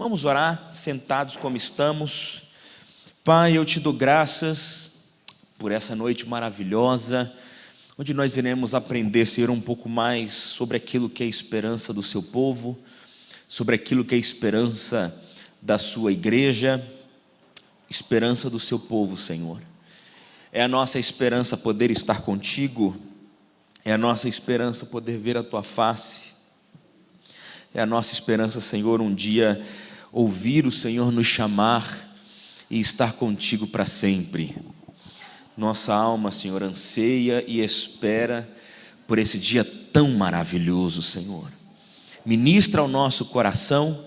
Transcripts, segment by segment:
Vamos orar, sentados como estamos. Pai, eu te dou graças por essa noite maravilhosa, onde nós iremos aprender, Senhor, um pouco mais sobre aquilo que é a esperança do seu povo, sobre aquilo que é a esperança da sua igreja, esperança do seu povo, Senhor. É a nossa esperança poder estar contigo, é a nossa esperança poder ver a tua face, é a nossa esperança, Senhor, um dia ouvir o Senhor nos chamar e estar contigo para sempre. Nossa alma, Senhor, anseia e espera por esse dia tão maravilhoso, Senhor. Ministra ao nosso coração,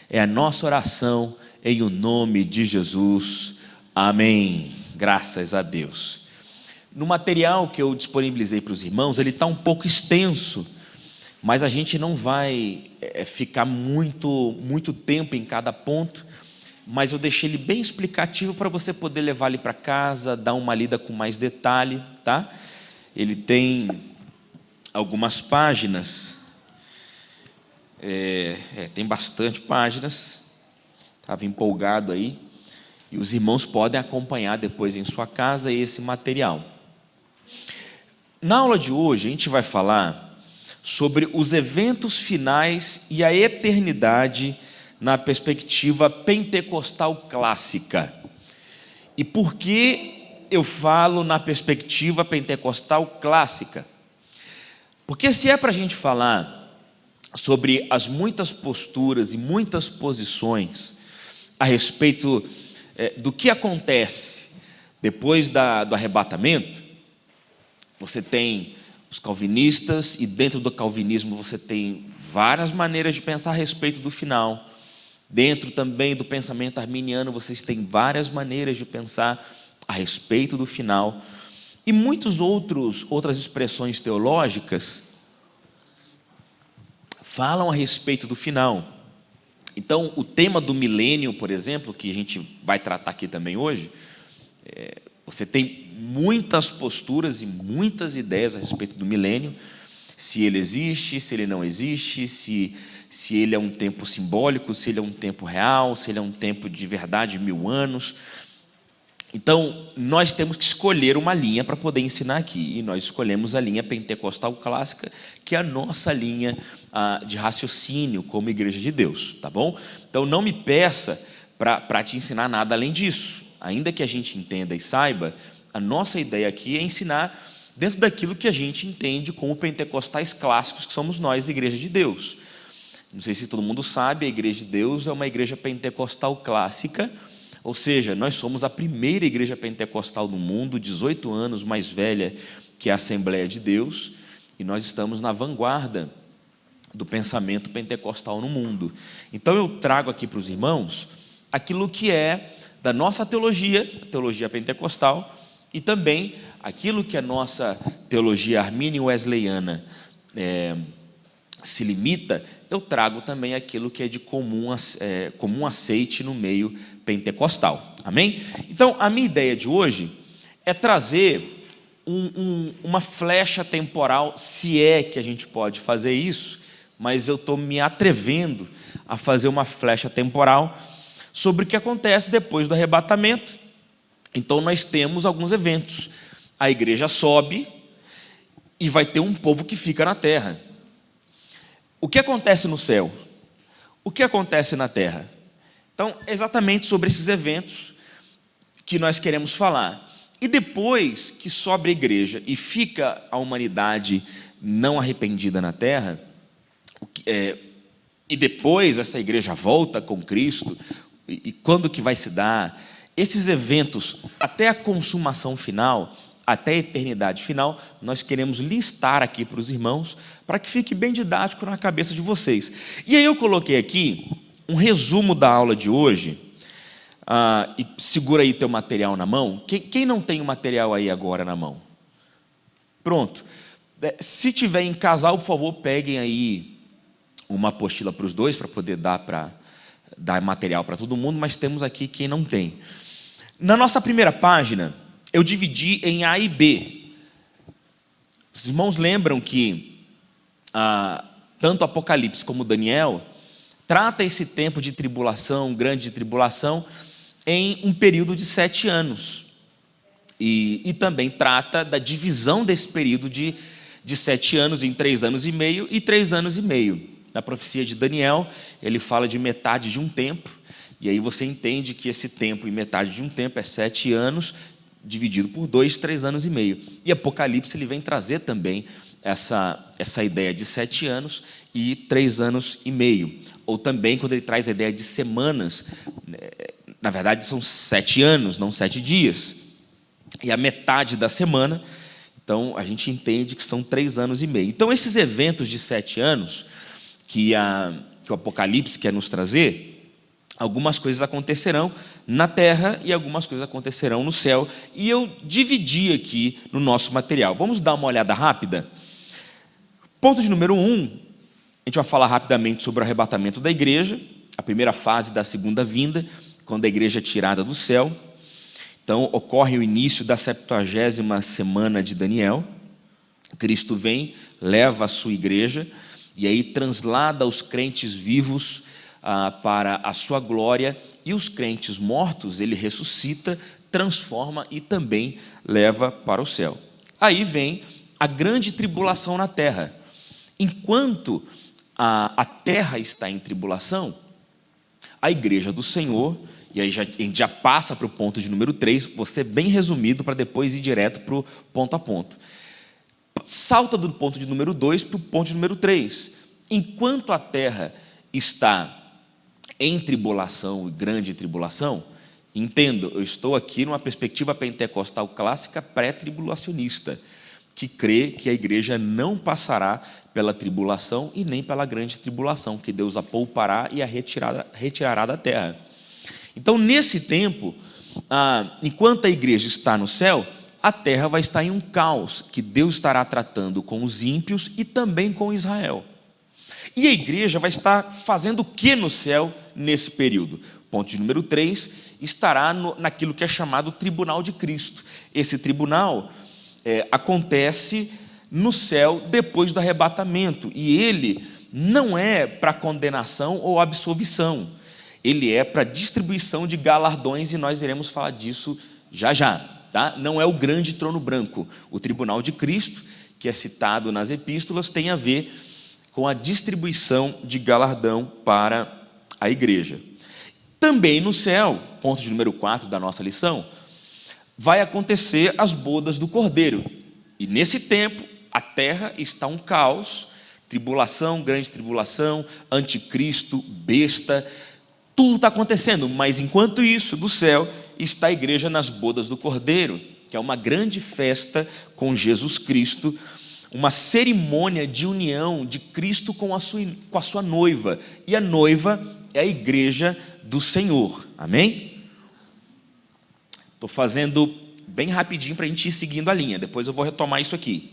é a nossa oração, em o nome de Jesus. Amém. Graças a Deus. No material que eu disponibilizei para os irmãos, ele está um pouco extenso, mas a gente não vai ficar muito tempo em cada ponto, mas eu deixei ele bem explicativo para você poder levar ele para casa, dar uma lida com mais detalhe, tá? Ele tem algumas páginas, tem bastante páginas, estava empolgado aí, e os irmãos podem acompanhar depois em sua casa esse material. Na aula de hoje a gente vai falar sobre os eventos finais e a eternidade na perspectiva pentecostal clássica. E por que eu falo na perspectiva pentecostal clássica? Porque se é para a gente falar sobre as muitas posturas e muitas posições a respeito do que acontece depois do arrebatamento, você tem os calvinistas, e dentro do calvinismo você tem várias maneiras de pensar a respeito do final. Dentro também do pensamento arminiano, vocês têm várias maneiras de pensar a respeito do final. E outras expressões teológicas falam a respeito do final. Então, o tema do milênio, por exemplo, que a gente vai tratar aqui também hoje, você tem muitas posturas e muitas ideias a respeito do milênio, se ele existe, se ele não existe, se ele é um tempo simbólico, se ele é um tempo real, se ele é um tempo de verdade, 1000 anos. Então, nós temos que escolher uma linha para poder ensinar aqui, e nós escolhemos a linha pentecostal clássica, que é a nossa linha de raciocínio como Igreja de Deus, tá bom? Então, não me peça para te ensinar nada além disso. Ainda que a gente entenda e saiba, a nossa ideia aqui é ensinar dentro daquilo que a gente entende como pentecostais clássicos, que somos nós, Igreja de Deus. Não sei se todo mundo sabe, a Igreja de Deus é uma igreja pentecostal clássica, ou seja, nós somos a primeira igreja pentecostal do mundo, 18 anos mais velha que a Assembleia de Deus, e nós estamos na vanguarda do pensamento pentecostal no mundo. Então eu trago aqui para os irmãos aquilo que é da nossa teologia, a teologia pentecostal, e também aquilo que a nossa teologia armínio wesleyana se limita, eu trago também aquilo que é de comum aceite no meio pentecostal. Amém? Então, a minha ideia de hoje é trazer uma flecha temporal, se é que a gente pode fazer isso, mas eu estou me atrevendo a fazer uma flecha temporal sobre o que acontece depois do arrebatamento. Então nós temos alguns eventos. A igreja sobe e vai ter um povo que fica na terra. O que acontece no céu? O que acontece na terra? Então, é exatamente sobre esses eventos que nós queremos falar. E depois que sobe a igreja e fica a humanidade não arrependida na terra, e depois essa igreja volta com Cristo, e quando que vai se dar? Esses eventos, até a consumação final, até a eternidade final, nós queremos listar aqui para os irmãos, para que fique bem didático na cabeça de vocês. E aí eu coloquei aqui um resumo da aula de hoje, e segura aí teu material na mão. Quem não tem o material aí agora na mão? Pronto. Se tiver em casal, por favor, peguem aí uma apostila para os dois, para poder dar material para todo mundo, mas temos aqui quem não tem. Na nossa primeira página, eu dividi em A e B. Os irmãos lembram que tanto Apocalipse como Daniel trata esse tempo de tribulação, grande tribulação, em um período de 7 anos. E também trata da divisão desse período de 7 anos em 3 anos e meio e 3 anos e meio. Na profecia de Daniel, ele fala de metade de um tempo, e aí você entende que esse tempo e metade de um tempo é 7 anos, dividido por 2, 3 anos e meio. E Apocalipse ele vem trazer também essa ideia de 7 anos e 3 anos e meio. Ou também quando ele traz a ideia de semanas, na verdade são 7 anos, não 7 dias. E a metade da semana, então a gente entende que são 3 anos e meio. Então esses eventos de 7 anos que o Apocalipse quer nos trazer, algumas coisas acontecerão na terra e algumas coisas acontecerão no céu. E eu dividi aqui no nosso material. Vamos dar uma olhada rápida? Ponto de número 1, a gente vai falar rapidamente sobre o arrebatamento da igreja, a primeira fase da segunda vinda, quando a igreja é tirada do céu. Então, ocorre o início da 70ª semana de Daniel. Cristo vem, leva a sua igreja, e aí translada os crentes vivos para a sua glória, e os crentes mortos, ele ressuscita, transforma e também leva para o céu. Aí vem a grande tribulação na terra. Enquanto a terra está em tribulação, a igreja do Senhor, e aí a gente já passa para o ponto de número 3, vou ser bem resumido para depois ir direto para o ponto a ponto. Salta do ponto de número 2 para o ponto de número 3. Enquanto a terra está em tribulação e grande tribulação, entendo, eu estou aqui numa perspectiva pentecostal clássica pré-tribulacionista, que crê que a igreja não passará pela tribulação e nem pela grande tribulação, que Deus a poupará e a retirará da terra. Então, nesse tempo, enquanto a igreja está no céu, a terra vai estar em um caos, que Deus estará tratando com os ímpios e também com Israel. E a igreja vai estar fazendo o que no céu nesse período? Ponto de número 3, estará naquilo que é chamado Tribunal de Cristo. Esse tribunal acontece no céu depois do arrebatamento, e ele não é para condenação ou absolvição, ele é para distribuição de galardões, e nós iremos falar disso já já, tá? Não é o grande trono branco. O tribunal de Cristo, que é citado nas epístolas, tem a ver com a distribuição de galardão para a igreja. Também no céu, ponto de número 4 da nossa lição, vai acontecer as bodas do Cordeiro. E nesse tempo, a terra está um caos, tribulação, grande tribulação, anticristo, besta, tudo está acontecendo. Mas enquanto isso, do céu, está a igreja nas bodas do Cordeiro, que é uma grande festa com Jesus Cristo, uma cerimônia de união de Cristo com a sua noiva. E a noiva é a igreja do Senhor. Amém? Estou fazendo bem rapidinho para a gente ir seguindo a linha. Depois eu vou retomar isso aqui.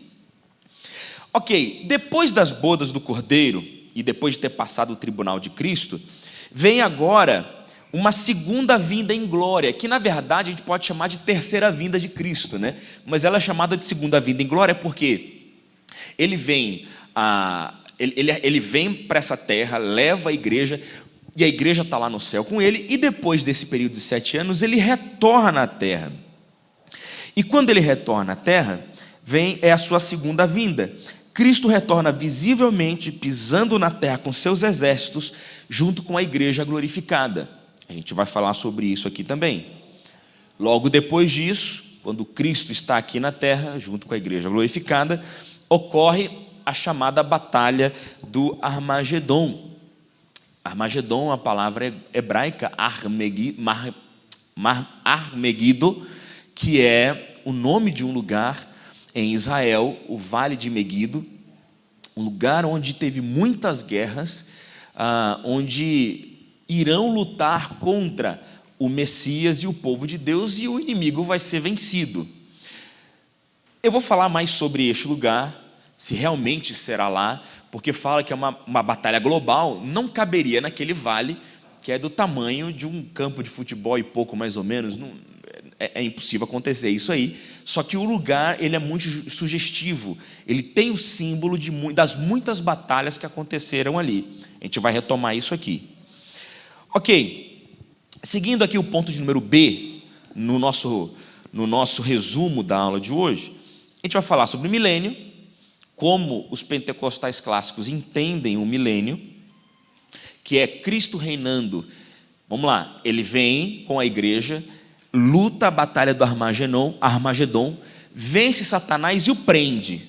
Ok, depois das bodas do Cordeiro e depois de ter passado o tribunal de Cristo, vem agora uma segunda vinda em glória, que na verdade a gente pode chamar de terceira vinda de Cristo, né? Mas ela é chamada de segunda vinda em glória porque ele vem para essa terra, leva a igreja, e a igreja está lá no céu com ele, e depois desse período de 7 anos, ele retorna à terra. E quando ele retorna à terra, é a sua segunda vinda. Cristo retorna visivelmente, pisando na terra com seus exércitos, junto com a igreja glorificada. A gente vai falar sobre isso aqui também. Logo depois disso, quando Cristo está aqui na terra, junto com a igreja glorificada, ocorre a chamada batalha do Armagedon. Armagedon, a palavra hebraica, Armegido, que é o nome de um lugar em Israel, o Vale de Megido, um lugar onde teve muitas guerras, onde irão lutar contra o Messias e o povo de Deus, e o inimigo vai ser vencido. Eu vou falar mais sobre este lugar, se realmente será lá, porque fala que é uma batalha global, não caberia naquele vale, que é do tamanho de um campo de futebol e pouco mais ou menos. Não, é impossível acontecer isso aí. Só que o lugar ele é muito sugestivo, ele tem o símbolo das muitas batalhas que aconteceram ali, gente vai retomar isso aqui. Ok, seguindo aqui o ponto de número B, no nosso resumo da aula de hoje, a gente vai falar sobre o milênio, como os pentecostais clássicos entendem o milênio, que é Cristo reinando. Vamos lá, ele vem com a igreja, luta a batalha do Armagedon, vence Satanás e o prende,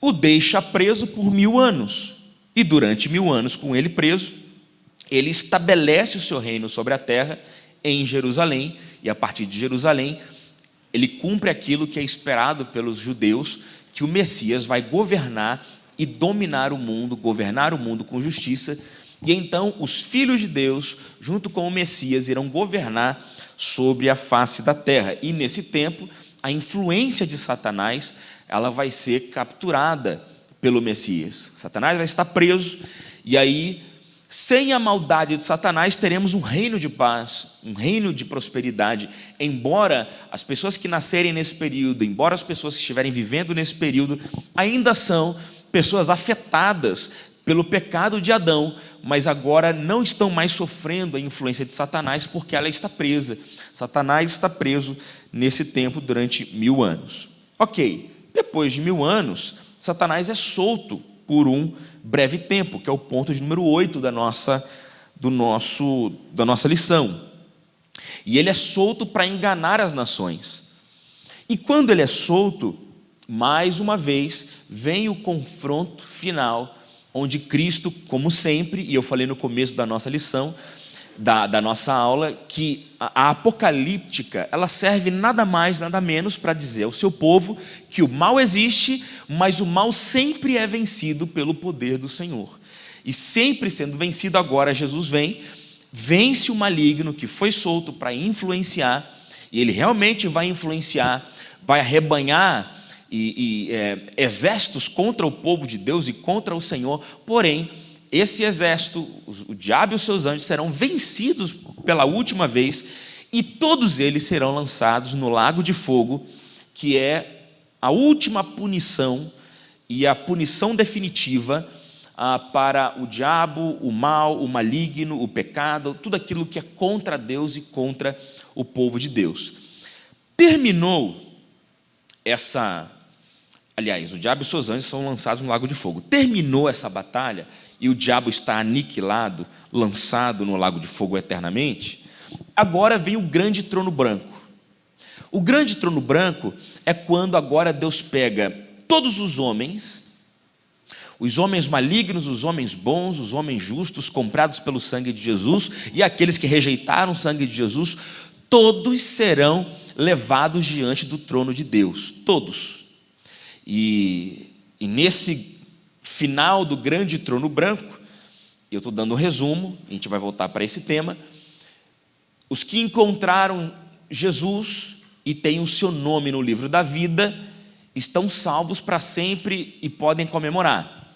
o deixa preso por 1000 anos, e durante 1000 anos com ele preso, ele estabelece o seu reino sobre a terra em Jerusalém, e a partir de Jerusalém, ele cumpre aquilo que é esperado pelos judeus, que o Messias vai governar e dominar o mundo, governar o mundo com justiça, e então os filhos de Deus, junto com o Messias, irão governar sobre a face da terra. E nesse tempo, a influência de Satanás, ela vai ser capturada pelo Messias. Satanás vai estar preso, e aí, sem a maldade de Satanás, teremos um reino de paz, um reino de prosperidade. Embora as pessoas que nascerem nesse período, embora as pessoas que estiverem vivendo nesse período, ainda são pessoas afetadas pelo pecado de Adão, mas agora não estão mais sofrendo a influência de Satanás, porque ela está presa. Satanás está preso nesse tempo durante 1000 anos. Ok, depois de 1000 anos, Satanás é solto por um breve tempo, que é o ponto de número 8 da nossa lição. E ele é solto para enganar as nações. E quando ele é solto, mais uma vez, vem o confronto final, onde Cristo, como sempre, e eu falei no começo da nossa lição, da nossa aula, que a apocalíptica, ela serve nada mais, nada menos para dizer ao seu povo que o mal existe, mas o mal sempre é vencido pelo poder do Senhor. E sempre sendo vencido, agora Jesus vem, vence o maligno que foi solto para influenciar, e ele realmente vai influenciar, vai arrebanhar exércitos contra o povo de Deus e contra o Senhor. Porém, esse exército, o diabo e os seus anjos, serão vencidos pela última vez, e todos eles serão lançados no lago de fogo, que é a última punição e a punição definitiva para o diabo, o mal, o maligno, o pecado, tudo aquilo que é contra Deus e contra o povo de Deus. Terminou aliás, o diabo e seus anjos são lançados no lago de fogo. Terminou essa batalha e o diabo está aniquilado, lançado no lago de fogo eternamente. Agora vem o grande trono branco. O grande trono branco é quando agora Deus pega todos os homens malignos, os homens bons, os homens justos, comprados pelo sangue de Jesus, e aqueles que rejeitaram o sangue de Jesus, todos serão levados diante do trono de Deus, todos. E nesse final do grande trono branco, eu estou dando um resumo, a gente vai voltar para esse tema. Os que encontraram Jesus e têm o seu nome no livro da vida, estão salvos para sempre e podem comemorar.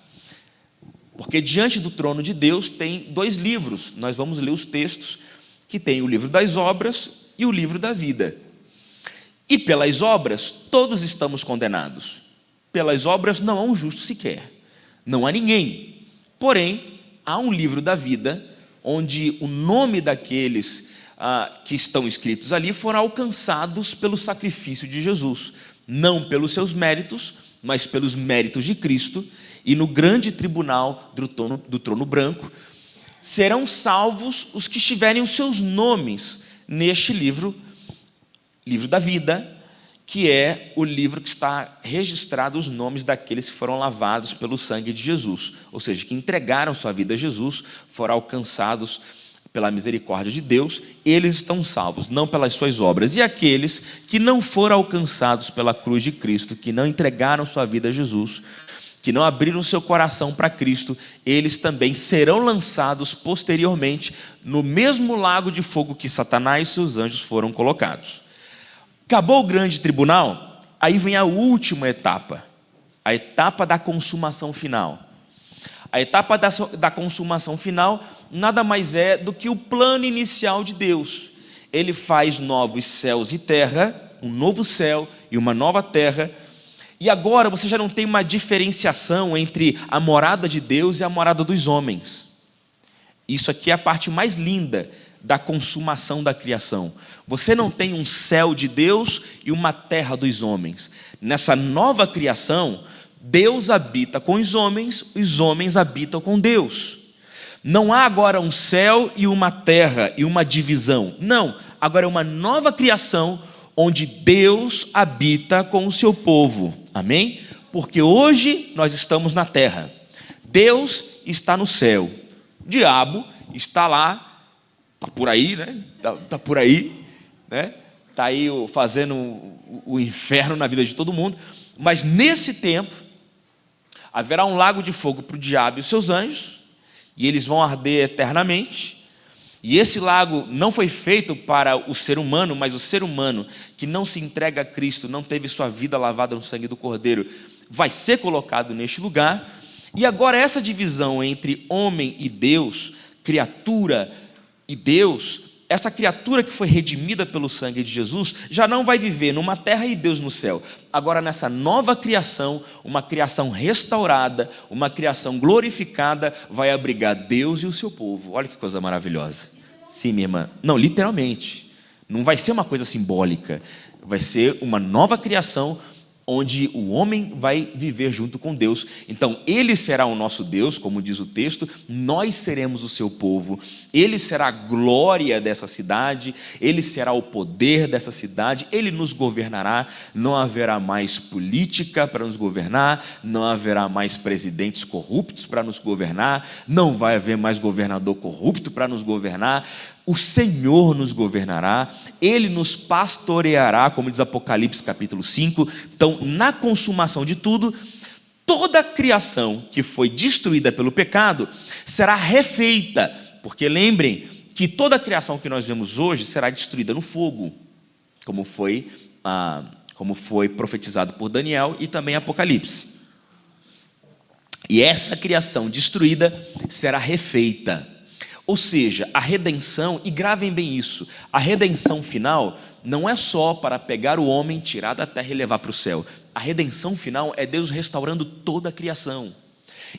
Porque diante do trono de Deus tem 2 livros, nós vamos ler os textos, que tem o livro das obras e o livro da vida. E pelas obras, todos estamos condenados. Pelas obras não há um justo sequer, não há ninguém. Porém, há um livro da vida, onde o nome daqueles que estão escritos ali foram alcançados pelo sacrifício de Jesus, não pelos seus méritos, mas pelos méritos de Cristo. E no grande tribunal do trono branco, serão salvos os que tiverem os seus nomes neste livro da vida, que é o livro que está registrado os nomes daqueles que foram lavados pelo sangue de Jesus, ou seja, que entregaram sua vida a Jesus, foram alcançados pela misericórdia de Deus, eles estão salvos, não pelas suas obras. E aqueles que não foram alcançados pela cruz de Cristo, que não entregaram sua vida a Jesus, que não abriram seu coração para Cristo, eles também serão lançados posteriormente no mesmo lago de fogo que Satanás e seus anjos foram colocados. Acabou o grande tribunal, aí vem a última etapa, a etapa da consumação final. A etapa da consumação final nada mais é do que o plano inicial de Deus. Ele faz novos céus e terra, um novo céu e uma nova terra. E agora você já não tem uma diferenciação entre a morada de Deus e a morada dos homens. Isso aqui é a parte mais linda da consumação da criação. Você não tem um céu de Deus e uma terra dos homens. Nessa nova criação, Deus habita com os homens habitam com Deus. Não há agora um céu e uma terra e uma divisão. Não, agora é uma nova criação onde Deus habita com o seu povo. Amém? Porque hoje nós estamos na terra. Deus está no céu. O diabo está lá, está por aí, né? Está por aí, né? Está aí fazendo o inferno na vida de todo mundo. Mas nesse tempo, haverá um lago de fogo para o diabo e os seus anjos, e eles vão arder eternamente. E esse lago não foi feito para o ser humano, mas o ser humano que não se entrega a Cristo, não teve sua vida lavada no sangue do Cordeiro, vai ser colocado neste lugar. E agora essa divisão entre homem e Deus, criatura e Deus, essa criatura que foi redimida pelo sangue de Jesus, já não vai viver numa terra e Deus no céu. Agora nessa nova criação, uma criação restaurada, uma criação glorificada, vai abrigar Deus e o seu povo. Olha que coisa maravilhosa. Sim, minha irmã. Não, literalmente. Não vai ser uma coisa simbólica. Vai ser uma nova criação onde o homem vai viver junto com Deus. Então, Ele será o nosso Deus, como diz o texto, nós seremos o seu povo, Ele será a glória dessa cidade, Ele será o poder dessa cidade, Ele nos governará, não haverá mais política para nos governar, não haverá mais presidentes corruptos para nos governar, não vai haver mais governador corrupto para nos governar. O Senhor nos governará, Ele nos pastoreará, como diz Apocalipse capítulo 5. Então, na consumação de tudo, toda a criação que foi destruída pelo pecado será refeita, porque lembrem que toda a criação que nós vemos hoje será destruída no fogo, como foi profetizado por Daniel e também Apocalipse. E essa criação destruída será refeita. Ou seja, a redenção, e gravem bem isso, a redenção final não é só para pegar o homem, tirar da terra e levar para o céu. A redenção final é Deus restaurando toda a criação.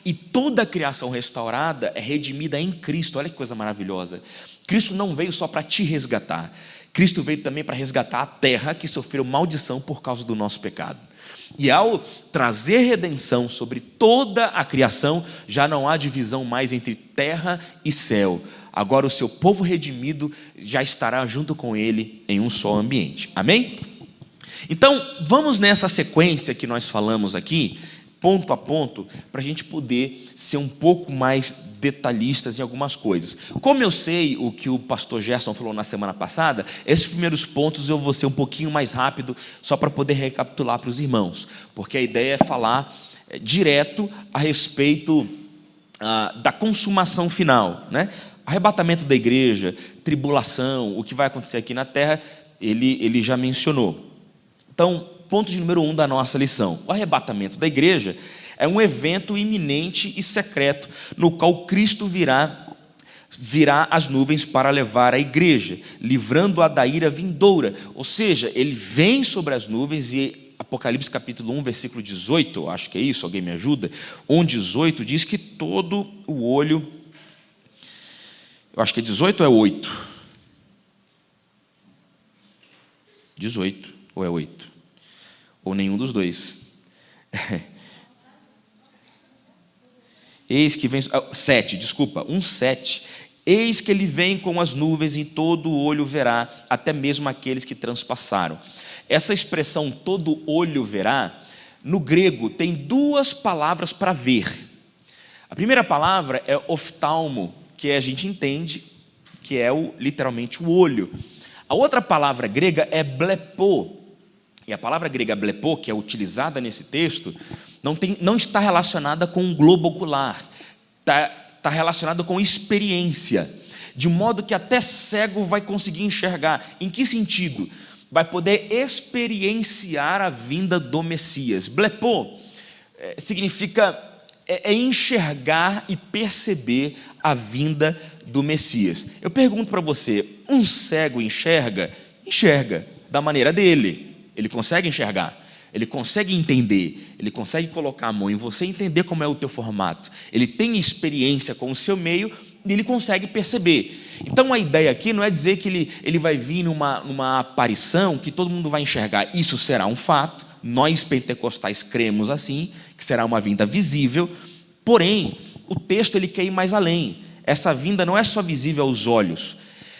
E toda a criação restaurada é redimida em Cristo. Olha que coisa maravilhosa. Cristo não veio só para te resgatar. Cristo veio também para resgatar a terra que sofreu maldição por causa do nosso pecado. E ao trazer redenção sobre toda a criação, já não há divisão mais entre terra e céu. Agora o seu povo redimido já estará junto com ele em um só ambiente. Amém? Então, vamos nessa sequência que nós falamos aqui, ponto a ponto, para a gente poder ser um pouco mais detalhistas em algumas coisas. Como eu sei o que o pastor Gerson falou na semana passada, esses primeiros pontos eu vou ser um pouquinho mais rápido, só para poder recapitular para os irmãos, porque a ideia é falar direto a respeito da consumação final, né? Arrebatamento da igreja, tribulação, o que vai acontecer aqui na terra, ele já mencionou. Então, ponto de número 1 da nossa lição. O arrebatamento da igreja é um evento iminente e secreto, no qual Cristo virá as nuvens para levar a igreja, livrando-a da ira vindoura. Ou seja, ele vem sobre as nuvens, e Apocalipse capítulo 1, versículo 18, acho que é isso, alguém me ajuda? 1:18 diz que todo o olho, eu acho que é 18 ou é 8? 18 ou é 8? Ou nenhum dos dois. Eis que vem, 7, desculpa, 1:7. Eis que ele vem com as nuvens e todo olho verá, até mesmo aqueles que transpassaram. Essa expressão todo olho verá, no grego tem duas palavras para ver. A primeira palavra é oftalmo, que a gente entende que é literalmente o olho. A outra palavra grega é blepo. E a palavra grega blepo, que é utilizada nesse texto, não está relacionada com um globo ocular, está relacionada com experiência, de modo que até cego vai conseguir enxergar. Em que sentido? Vai poder experienciar a vinda do Messias. Blepo significa enxergar e perceber a vinda do Messias. Eu pergunto para você, um cego enxerga? Enxerga da maneira dele. Ele consegue enxergar, ele consegue entender, ele consegue colocar a mão em você e entender como é o teu formato. Ele tem experiência com o seu meio ele consegue perceber. Então a ideia aqui não é dizer que ele vai vir numa aparição que todo mundo vai enxergar. Isso será um fato, nós pentecostais cremos assim, que será uma vinda visível, porém o texto ele quer ir mais além. Essa vinda não é só visível aos olhos,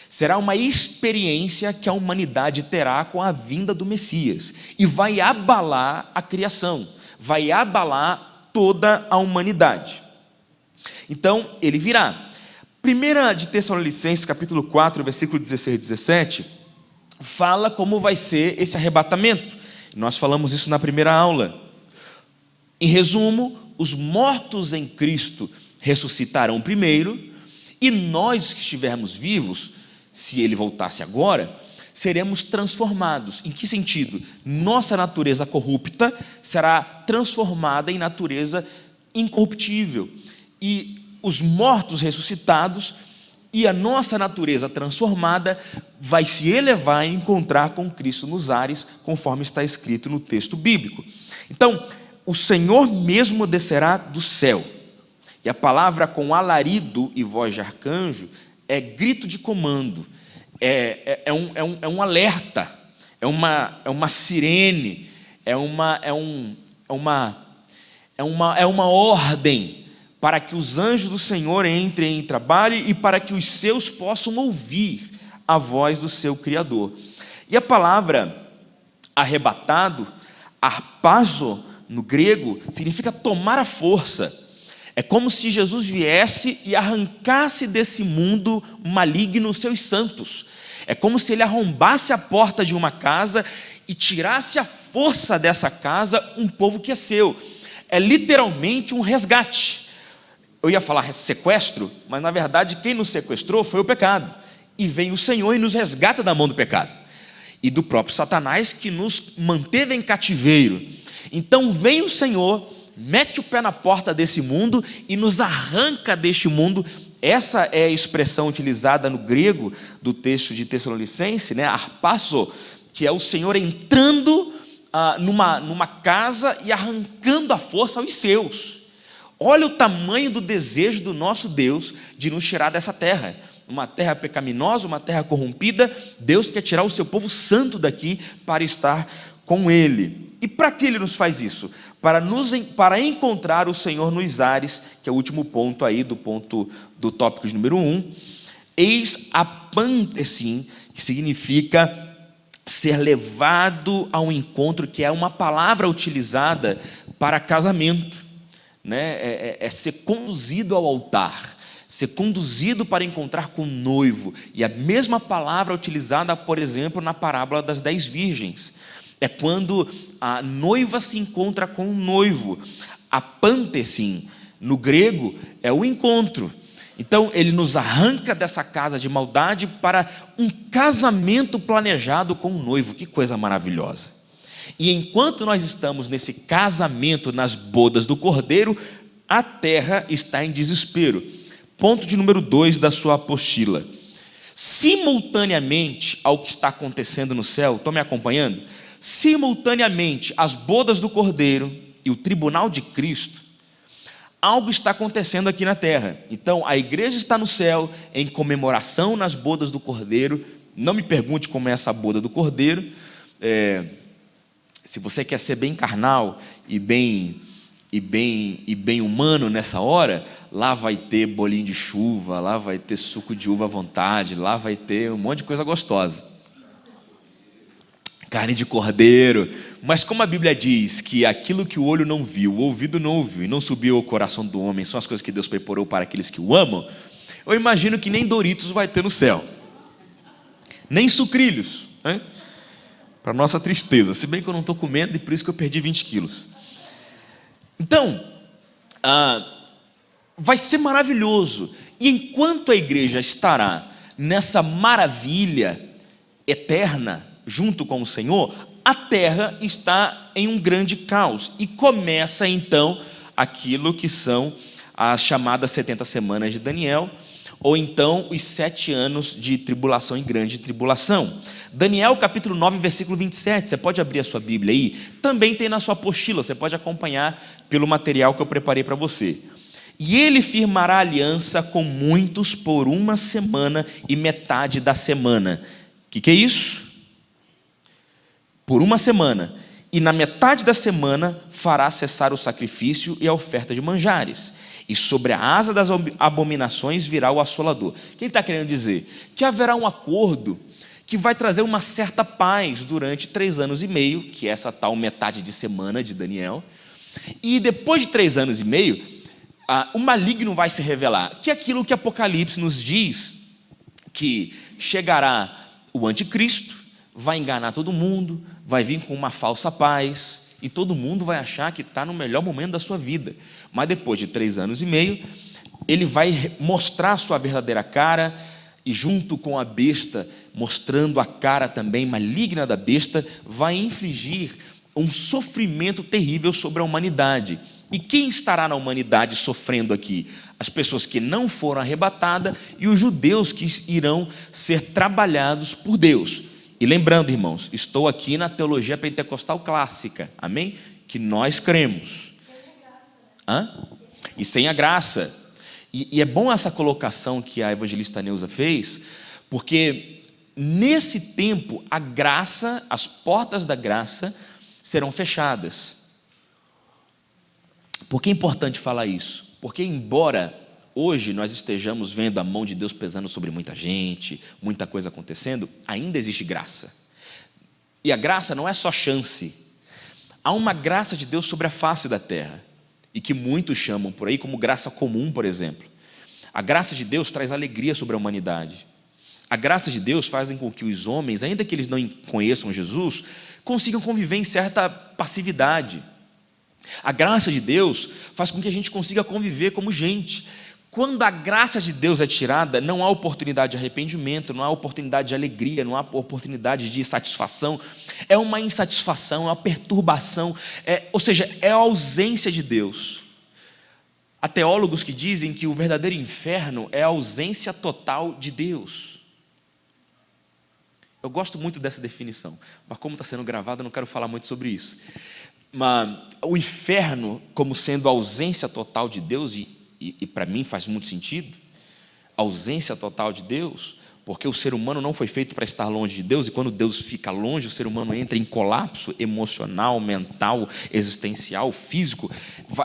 será uma experiência que a humanidade terá com a vinda do Messias, e vai abalar a criação, vai abalar toda a humanidade. Então, ele virá. 1 de Tessalonicenses, capítulo 4, versículo 16 e 17, fala como vai ser esse arrebatamento. Nós falamos isso na primeira aula. Em resumo, os mortos em Cristo ressuscitarão primeiro, e nós que estivermos vivos, se ele voltasse agora, seremos transformados. Em que sentido? Nossa natureza corrupta será transformada em natureza incorruptível. E os mortos ressuscitados e a nossa natureza transformada vai se elevar e encontrar com Cristo nos ares, conforme está escrito no texto bíblico. Então, o Senhor mesmo descerá do céu. E a palavra com alarido e voz de arcanjo é grito de comando, é um alerta, é uma sirene, é uma ordem para que os anjos do Senhor entrem em trabalho e para que os seus possam ouvir a voz do seu Criador. E a palavra arrebatado, harpazo, no grego, significa tomar a força. É como se Jesus viesse e arrancasse desse mundo maligno os seus santos. É como se ele arrombasse a porta de uma casa e tirasse a força dessa casa um povo que é seu. É literalmente um resgate. Eu ia falar sequestro, mas na verdade quem nos sequestrou foi o pecado. E vem o Senhor e nos resgata da mão do pecado. E do próprio Satanás que nos manteve em cativeiro. Então vem o Senhor, mete o pé na porta desse mundo e nos arranca deste mundo. Essa é a expressão utilizada no grego do texto de Tessalonicenses, né? Harpazo, que é o Senhor entrando numa casa e arrancando a força aos seus. Olha o tamanho do desejo do nosso Deus de nos tirar dessa terra. Uma terra pecaminosa, uma terra corrompida. Deus quer tirar o seu povo santo daqui para estar com Ele. E para que Ele nos faz isso? Para encontrar o Senhor nos ares, que é o último ponto aí do tópico de número 1. Eis a pantesim, que significa ser levado ao encontro, que é uma palavra utilizada para casamento. Né? É ser conduzido ao altar, ser conduzido para encontrar com o noivo. E a mesma palavra utilizada, por exemplo, na parábola das 10 virgens. É quando a noiva se encontra com o noivo. A pantesim, no grego, é o encontro. Então, ele nos arranca dessa casa de maldade para um casamento planejado com o noivo. Que coisa maravilhosa! E enquanto nós estamos nesse casamento, nas bodas do Cordeiro, a terra está em desespero. Ponto de número 2 da sua apostila. Simultaneamente ao que está acontecendo no céu, estão me acompanhando? Simultaneamente às bodas do Cordeiro e o tribunal de Cristo, algo está acontecendo aqui na terra. Então, a igreja está no céu em comemoração nas bodas do Cordeiro. Não me pergunte como é essa boda do Cordeiro. Se você quer ser bem carnal e bem humano nessa hora, lá vai ter bolinho de chuva, lá vai ter suco de uva à vontade, lá vai ter um monte de coisa gostosa. Carne de cordeiro. Mas como a Bíblia diz que aquilo que o olho não viu, o ouvido não ouviu e não subiu ao coração do homem são as coisas que Deus preparou para aqueles que o amam, eu imagino que nem Doritos vai ter no céu, nem sucrilhos, né? Para nossa tristeza, se bem que eu não estou comendo e por isso que eu perdi 20 quilos. Então, vai ser maravilhoso. E enquanto a igreja estará nessa maravilha eterna, junto com o Senhor, a terra está em um grande caos. E começa então aquilo que são as chamadas 70 semanas de Daniel, ou então os 7 anos de tribulação e grande tribulação. Daniel capítulo 9, versículo 27, você pode abrir a sua Bíblia aí, também tem na sua apostila, você pode acompanhar pelo material que eu preparei para você. E ele firmará aliança com muitos por 1 semana e metade da semana. O que é isso? Por 1 semana. E na metade da semana fará cessar o sacrifício e a oferta de manjares. E sobre a asa das abominações virá o assolador. O que ele está querendo dizer? Que haverá um acordo que vai trazer uma certa paz durante 3 anos e meio, que é essa tal metade de semana de Daniel. E depois de 3 anos e meio, o maligno vai se revelar, que é aquilo que Apocalipse nos diz, que chegará o anticristo, vai enganar todo mundo, vai vir com uma falsa paz, e todo mundo vai achar que está no melhor momento da sua vida. Mas depois de 3 anos e meio, ele vai mostrar a sua verdadeira cara, e junto com a besta, mostrando a cara também maligna da besta, vai infligir um sofrimento terrível sobre a humanidade. E quem estará na humanidade sofrendo aqui? As pessoas que não foram arrebatadas e os judeus que irão ser trabalhados por Deus. E lembrando, irmãos, estou aqui na teologia pentecostal clássica, amém? Que nós cremos. E sem a graça. E é bom essa colocação que a evangelista Neuza fez, porque nesse tempo a graça, as portas da graça serão fechadas. Por que é importante falar isso? Porque embora hoje nós estejamos vendo a mão de Deus pesando sobre muita gente, muita coisa acontecendo, ainda existe graça. E a graça não é só chance. Há uma graça de Deus sobre a face da terra, e que muitos chamam por aí como graça comum, por exemplo. A graça de Deus traz alegria sobre a humanidade. A graça de Deus faz com que os homens, ainda que eles não conheçam Jesus, consigam conviver em certa passividade. A graça de Deus faz com que a gente consiga conviver como gente. Quando a graça de Deus é tirada, não há oportunidade de arrependimento, não há oportunidade de alegria, não há oportunidade de satisfação. É uma insatisfação, é uma perturbação, ou seja, é a ausência de Deus. Há teólogos que dizem que o verdadeiro inferno é a ausência total de Deus. Eu gosto muito dessa definição, mas como está sendo gravado, eu não quero falar muito sobre isso. Mas o inferno como sendo a ausência total de Deus, e para mim faz muito sentido, a ausência total de Deus, porque o ser humano não foi feito para estar longe de Deus, e quando Deus fica longe, o ser humano entra em colapso emocional, mental, existencial, físico.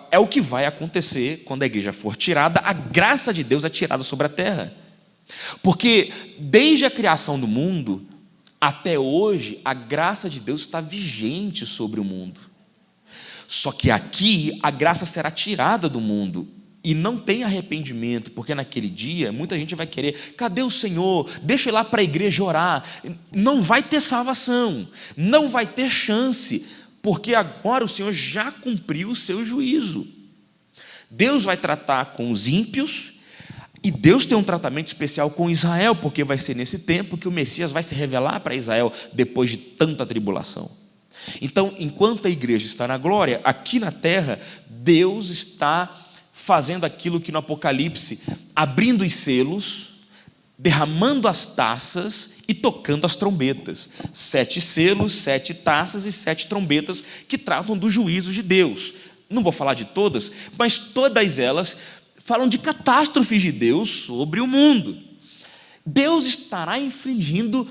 É o que vai acontecer quando a igreja for tirada, a graça de Deus é tirada sobre a terra. Porque desde a criação do mundo até hoje, a graça de Deus está vigente sobre o mundo. Só que aqui a graça será tirada do mundo. E não tem arrependimento, porque naquele dia muita gente vai querer, cadê o Senhor? Deixa eu ir lá para a igreja orar. Não vai ter salvação, não vai ter chance, porque agora o Senhor já cumpriu o seu juízo. Deus vai tratar com os ímpios, e Deus tem um tratamento especial com Israel, porque vai ser nesse tempo que o Messias vai se revelar para Israel, depois de tanta tribulação. Então, enquanto a igreja está na glória, aqui na terra, Deus está fazendo aquilo que no Apocalipse, abrindo os selos, derramando as taças e tocando as trombetas. 7 selos, 7 taças e 7 trombetas que tratam do juízo de Deus. Não vou falar de todas, mas todas elas falam de catástrofes de Deus sobre o mundo. Deus estará infligindo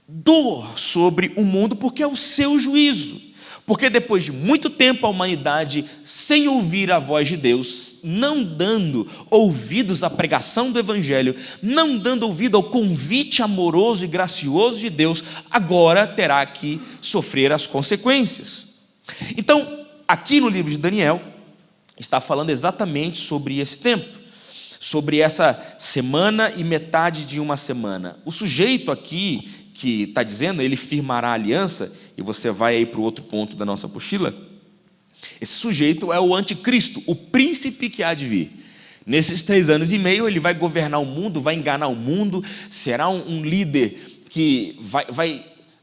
dor sobre o mundo porque é o seu juízo. Porque depois de muito tempo a humanidade, sem ouvir a voz de Deus, não dando ouvidos à pregação do Evangelho, não dando ouvido ao convite amoroso e gracioso de Deus, agora terá que sofrer as consequências. Então, aqui no livro de Daniel, está falando exatamente sobre esse tempo, sobre essa semana e metade de 1 semana. O sujeito aqui que está dizendo, ele firmará a aliança, e você vai aí para o outro ponto da nossa apostila, esse sujeito é o anticristo, o príncipe que há de vir. Nesses 3 anos e meio, ele vai governar o mundo, vai enganar o mundo, será um líder que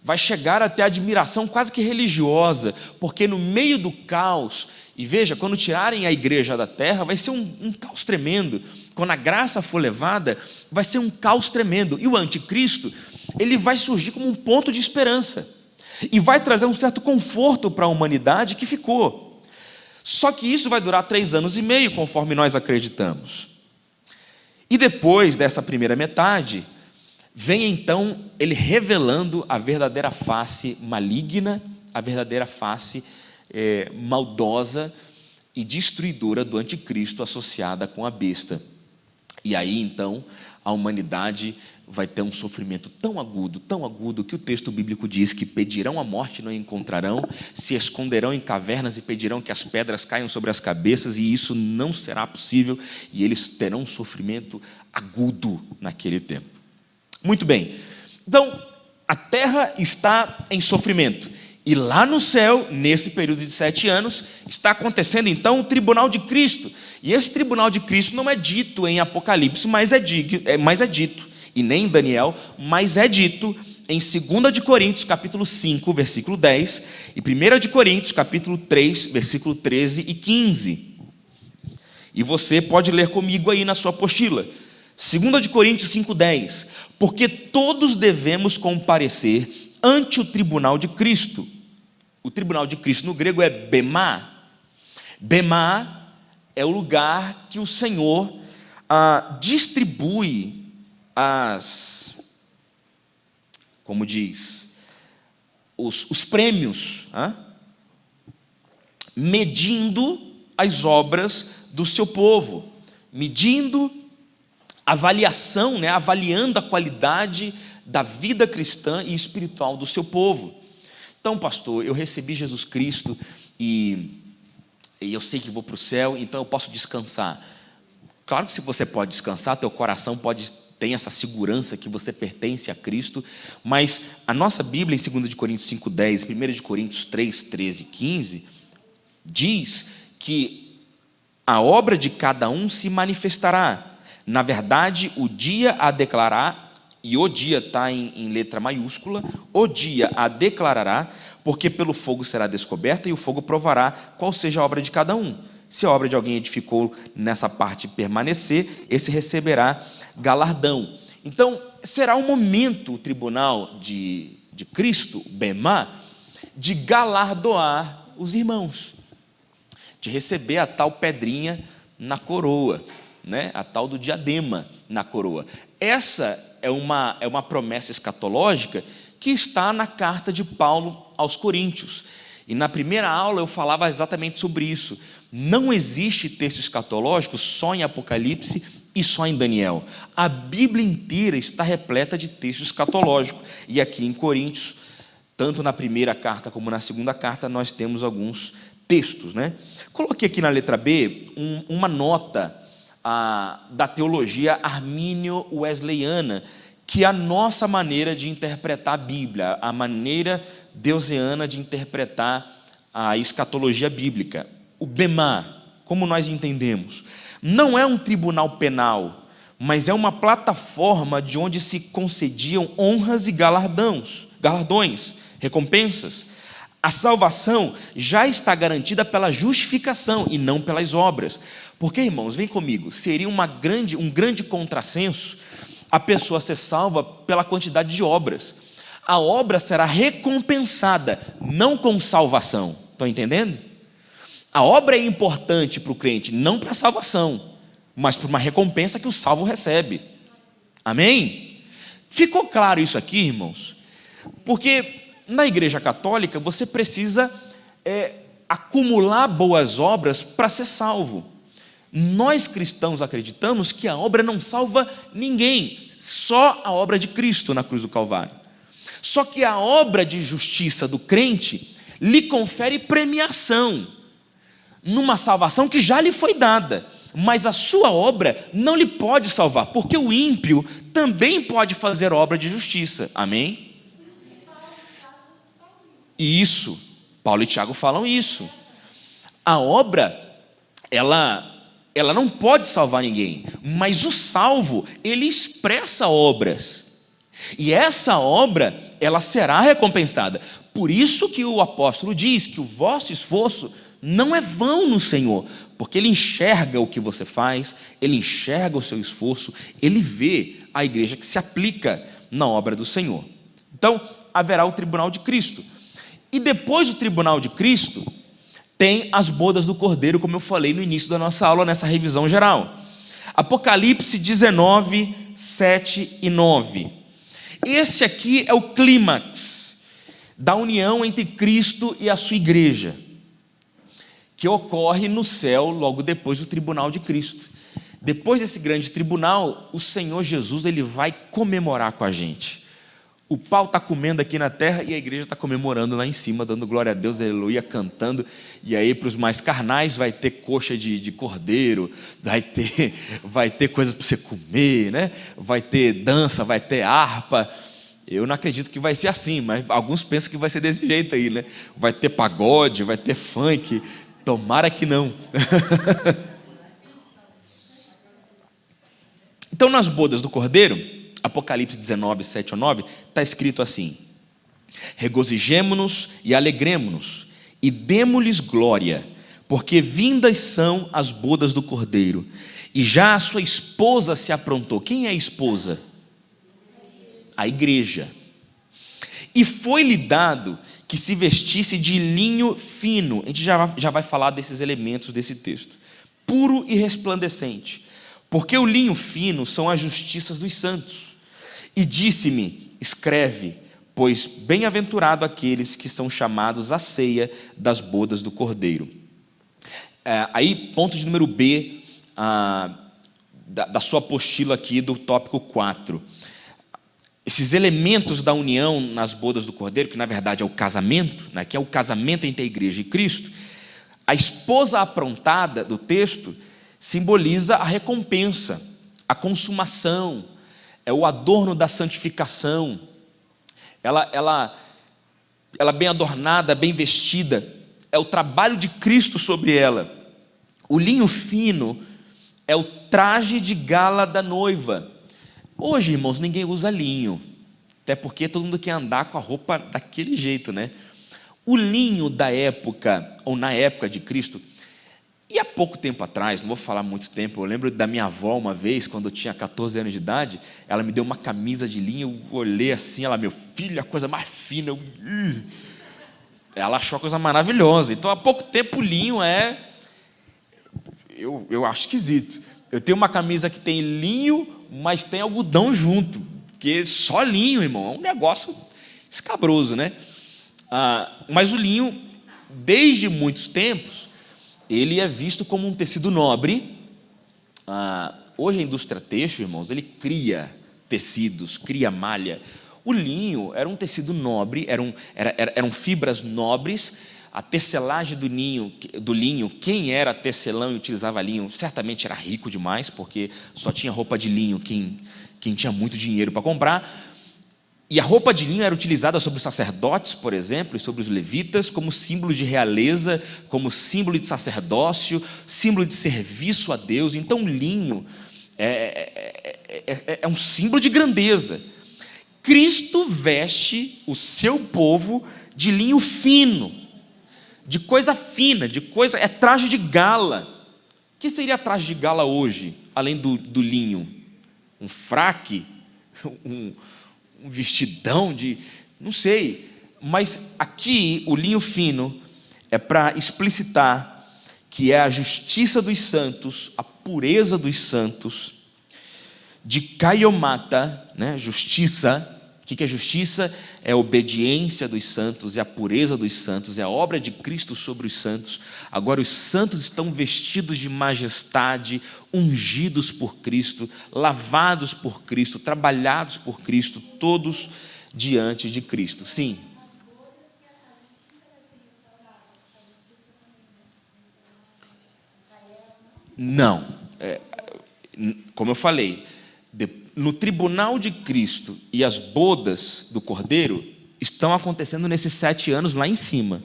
vai chegar até a admiração quase que religiosa, porque no meio do caos, e veja, quando tirarem a igreja da terra, vai ser um caos tremendo. Quando a graça for levada, vai ser um caos tremendo. E o anticristo, ele vai surgir como um ponto de esperança, e vai trazer um certo conforto para a humanidade que ficou. Só que isso vai durar 3 anos e meio, conforme nós acreditamos. E depois dessa primeira metade, vem então ele revelando a verdadeira face maligna, a verdadeira face maldosa e destruidora do anticristo associada com a besta. E aí então a humanidade vai ter um sofrimento tão agudo, que o texto bíblico diz que pedirão a morte e não a encontrarão, se esconderão em cavernas e pedirão que as pedras caiam sobre as cabeças, e isso não será possível, e eles terão um sofrimento agudo naquele tempo. Muito bem, então a terra está em sofrimento, e lá no céu, nesse período de 7 anos, está acontecendo então o tribunal de Cristo, e esse tribunal de Cristo não é dito em Apocalipse, mas é dito, e nem em Daniel, mas é dito em 2 de Coríntios, capítulo 5, versículo 10, e 1 de Coríntios, capítulo 3, versículo 13 e 15. E você pode ler comigo aí na sua apostila. 2 de Coríntios 5,10. Porque todos devemos comparecer ante o tribunal de Cristo. O tribunal de Cristo no grego é bemá. Bemá é o lugar que o Senhor distribui como diz, os prêmios, medindo as obras do seu povo, medindo avaliação, avaliando a qualidade da vida cristã e espiritual do seu povo. Então, pastor, eu recebi Jesus Cristo e eu sei que vou para o céu, então eu posso descansar. Claro que se você pode descansar, teu coração tem essa segurança que você pertence a Cristo, mas a nossa Bíblia em 2 de Coríntios 5,10, 1 de Coríntios 3, 13 e 15, diz que a obra de cada um se manifestará. Na verdade, o dia a declarar, e o dia está em letra maiúscula, o dia a declarará, porque pelo fogo será descoberta, e o fogo provará qual seja a obra de cada um. Se a obra de alguém edificou nessa parte permanecer, esse receberá galardão. Então, será um momento, o tribunal de Cristo, Bemá, de galardoar os irmãos, de receber a tal pedrinha na coroa, a tal do diadema na coroa. Essa é uma promessa escatológica que está na carta de Paulo aos Coríntios. E na primeira aula eu falava exatamente sobre isso. Não existe texto escatológico só em Apocalipse e só em Daniel. A Bíblia inteira está repleta de texto escatológico. E aqui em Coríntios, tanto na primeira carta como na segunda carta, nós temos alguns textos. Coloquei aqui na letra B uma nota da teologia armínio-wesleyana, que é a nossa maneira de interpretar a Bíblia, a maneira deusiana de interpretar a escatologia bíblica. O Bemá, como nós entendemos, não é um tribunal penal, mas é uma plataforma de onde se concediam honras e galardões, recompensas. A salvação já está garantida pela justificação e não pelas obras. Porque, irmãos, vem comigo, seria um grande contrassenso a pessoa ser salva pela quantidade de obras. A obra será recompensada, não com salvação. Estão entendendo? A obra é importante para o crente, não para a salvação, mas para uma recompensa que o salvo recebe. Amém? Ficou claro isso aqui, irmãos? Porque na Igreja Católica você precisa acumular boas obras para ser salvo. Nós cristãos acreditamos que a obra não salva ninguém, só a obra de Cristo na cruz do Calvário. Só que a obra de justiça do crente lhe confere premiação numa salvação que já lhe foi dada, mas a sua obra não lhe pode salvar, porque o ímpio também pode fazer obra de justiça. Amém? E isso, Paulo e Tiago falam isso. A obra, ela não pode salvar ninguém, mas o salvo, ele expressa obras. E essa obra, ela será recompensada. Por isso que o apóstolo diz que o vosso esforço não é vão no Senhor, porque Ele enxerga o que você faz, Ele enxerga o seu esforço, Ele vê a igreja que se aplica na obra do Senhor. Então, haverá o tribunal de Cristo. E depois do tribunal de Cristo, tem as bodas do Cordeiro, como eu falei no início da nossa aula, nessa revisão geral. Apocalipse 19, 7 e 9. Esse aqui é o clímax da união entre Cristo e a sua igreja, que ocorre no céu logo depois do tribunal de Cristo. Depois desse grande tribunal, o Senhor Jesus ele vai comemorar com a gente. O pau está comendo aqui na terra e a igreja está comemorando lá em cima, dando glória a Deus, aleluia, cantando. E aí, para os mais carnais, vai ter coxa de cordeiro, vai ter coisas para você comer, né? Vai ter dança, vai ter harpa. Eu não acredito que vai ser assim, mas alguns pensam que vai ser desse jeito aí, né? Vai ter pagode, vai ter funk. Tomara que não. Então, nas bodas do Cordeiro, Apocalipse 19, 7 ou 9, está escrito assim: regozijemo-nos e alegremo-nos, e demo-lhes glória, porque vindas são as bodas do Cordeiro, e já a sua esposa se aprontou. Quem é a esposa? A igreja. E foi-lhe dado que se vestisse de linho fino. A gente já vai falar desses elementos desse texto. Puro e resplandecente, porque o linho fino são as justiças dos santos. E disse-me, escreve, pois bem-aventurado aqueles que são chamados à ceia das bodas do Cordeiro. Aí, ponto de número B, da sua apostila aqui do tópico 4. Esses elementos da união nas bodas do Cordeiro, que na verdade é o casamento, né, que é o casamento entre a igreja e Cristo, a esposa aprontada do texto simboliza a recompensa, a consumação, é o adorno da santificação. Ela bem adornada, bem vestida, é o trabalho de Cristo sobre ela. O linho fino é o traje de gala da noiva. Hoje, irmãos, ninguém usa linho, até porque todo mundo quer andar com a roupa daquele jeito, né? O linho da época, ou na época de Cristo, e há pouco tempo atrás, não vou falar muito tempo, eu lembro da minha avó uma vez, quando eu tinha 14 anos de idade, ela me deu uma camisa de linho, eu olhei assim, ela, meu filho, a coisa mais fina, ela achou a coisa maravilhosa. Então, há pouco tempo o linho eu acho esquisito. Eu tenho uma camisa que tem linho, mas tem algodão junto, porque só linho, irmão, é um negócio escabroso, né? Mas o linho, desde muitos tempos, ele é visto como um tecido nobre. Hoje a indústria têxtil, irmãos, ele cria tecidos, cria malha. O linho era um tecido nobre, eram fibras nobres. A tecelagem do linho, quem era tecelão e utilizava linho, certamente era rico demais, porque só tinha roupa de linho quem tinha muito dinheiro para comprar. E a roupa de linho era utilizada sobre os sacerdotes, por exemplo, e sobre os levitas, como símbolo de realeza, como símbolo de sacerdócio, símbolo de serviço a Deus. Então, o linho é um símbolo de grandeza. Cristo veste o seu povo de linho fino, de coisa fina, é traje de gala. O que seria traje de gala hoje, além do linho? Um fraque? Um vestidão não sei, mas aqui o linho fino é para explicitar que é a justiça dos santos, a pureza dos santos, de kaiomata, né? Justiça. O que é justiça? É a obediência dos santos, é a pureza dos santos, é a obra de Cristo sobre os santos. Agora os santos estão vestidos de majestade, ungidos por Cristo, lavados por Cristo, trabalhados por Cristo, todos diante de Cristo. Sim. Não. Como eu falei, no tribunal de Cristo e as bodas do Cordeiro estão acontecendo nesses 7 anos lá em cima.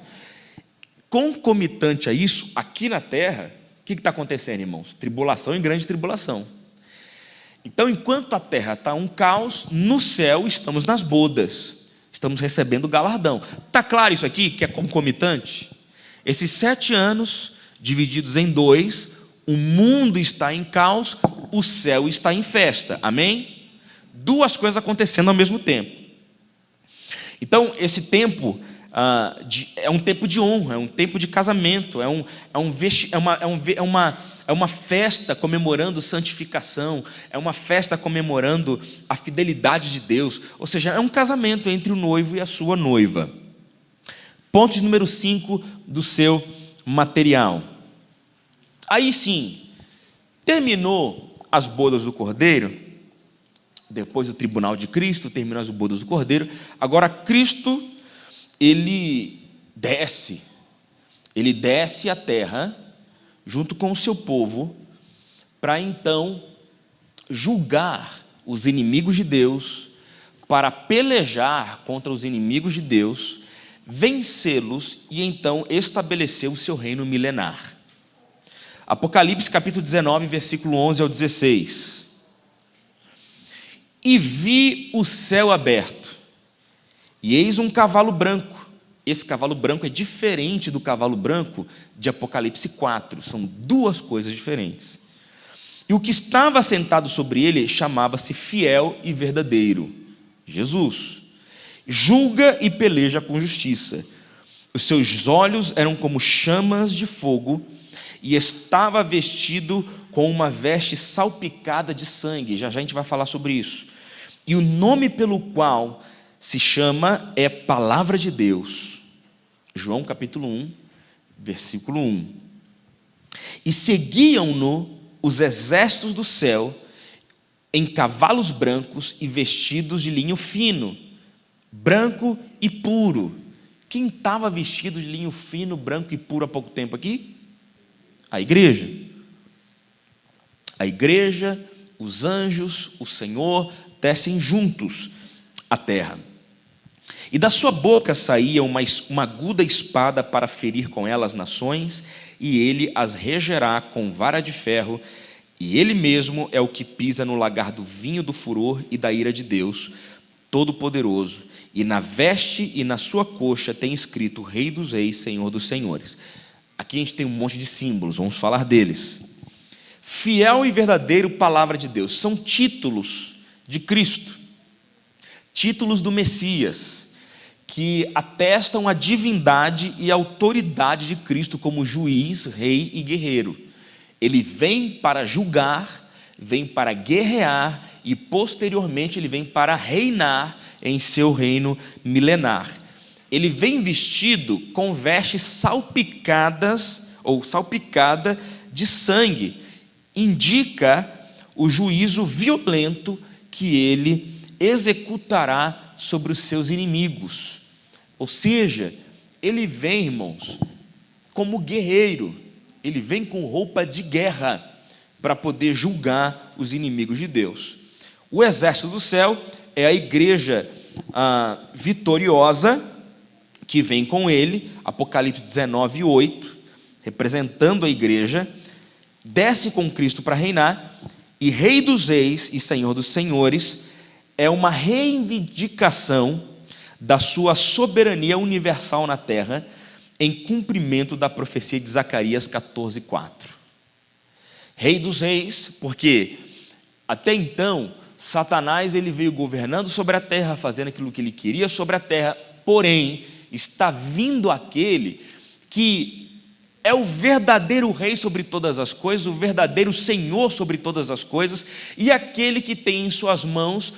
Concomitante a isso, aqui na terra, o que está acontecendo, irmãos? Tribulação e grande tribulação. Então, enquanto a terra está um caos, no céu estamos nas bodas, estamos recebendo o galardão. Está claro isso aqui, que é concomitante? Esses 7 anos, divididos em 2, o mundo está em caos, o céu está em festa, amém? 2 coisas acontecendo ao mesmo tempo. Então, esse tempo é um tempo de honra, é um tempo de casamento, é uma festa comemorando santificação, é uma festa comemorando a fidelidade de Deus, ou seja, é um casamento entre o noivo e a sua noiva. Ponto número 5 do seu material. Aí sim, terminou as bodas do Cordeiro, depois do tribunal de Cristo, terminou as bodas do Cordeiro, agora Cristo, ele desce à terra, junto com o seu povo, para então julgar os inimigos de Deus, para pelejar contra os inimigos de Deus, vencê-los e então estabelecer o seu reino milenar. Apocalipse capítulo 19, versículo 11 ao 16. E vi o céu aberto, e eis um cavalo branco. Esse cavalo branco é diferente do cavalo branco de Apocalipse 4, são duas coisas diferentes. E o que estava sentado sobre ele chamava-se Fiel e Verdadeiro, Jesus. Julga e peleja com justiça. Os seus olhos eram como chamas de fogo, e estava vestido com uma veste salpicada de sangue. Já a gente vai falar sobre isso. E o nome pelo qual se chama é Palavra de Deus. João capítulo 1, versículo 1. E seguiam-no os exércitos do céu em cavalos brancos e vestidos de linho fino, branco e puro. Quem estava vestido de linho fino, branco e puro há pouco tempo aqui? A igreja. A igreja, os anjos, o Senhor descem juntos à terra. E da sua boca saía uma aguda espada para ferir com ela as nações, e ele as regerá com vara de ferro, e ele mesmo é o que pisa no lagar do vinho do furor e da ira de Deus Todo-Poderoso. E na veste e na sua coxa tem escrito Rei dos Reis, Senhor dos Senhores. Aqui a gente tem um monte de símbolos, vamos falar deles. Fiel e verdadeiro, Palavra de Deus, são títulos de Cristo, títulos do Messias, que atestam a divindade e a autoridade de Cristo como juiz, rei e guerreiro. Ele vem para julgar, vem para guerrear e posteriormente ele vem para reinar em seu reino milenar. Ele vem vestido com vestes salpicadas ou salpicada de sangue, indica o juízo violento que ele executará sobre os seus inimigos. Ou seja, ele vem, irmãos, como guerreiro, ele vem com roupa de guerra para poder julgar os inimigos de Deus. O exército do céu é a igreja vitoriosa que vem com ele, Apocalipse 19, 8, representando a igreja, desce com Cristo para reinar, e Rei dos Reis e Senhor dos Senhores é uma reivindicação da sua soberania universal na terra, em cumprimento da profecia de Zacarias 14, 4. Rei dos Reis, porque até então Satanás ele veio governando sobre a terra, fazendo aquilo que ele queria sobre a terra, porém está vindo aquele que é o verdadeiro rei sobre todas as coisas, o verdadeiro Senhor sobre todas as coisas, e aquele que tem em suas mãos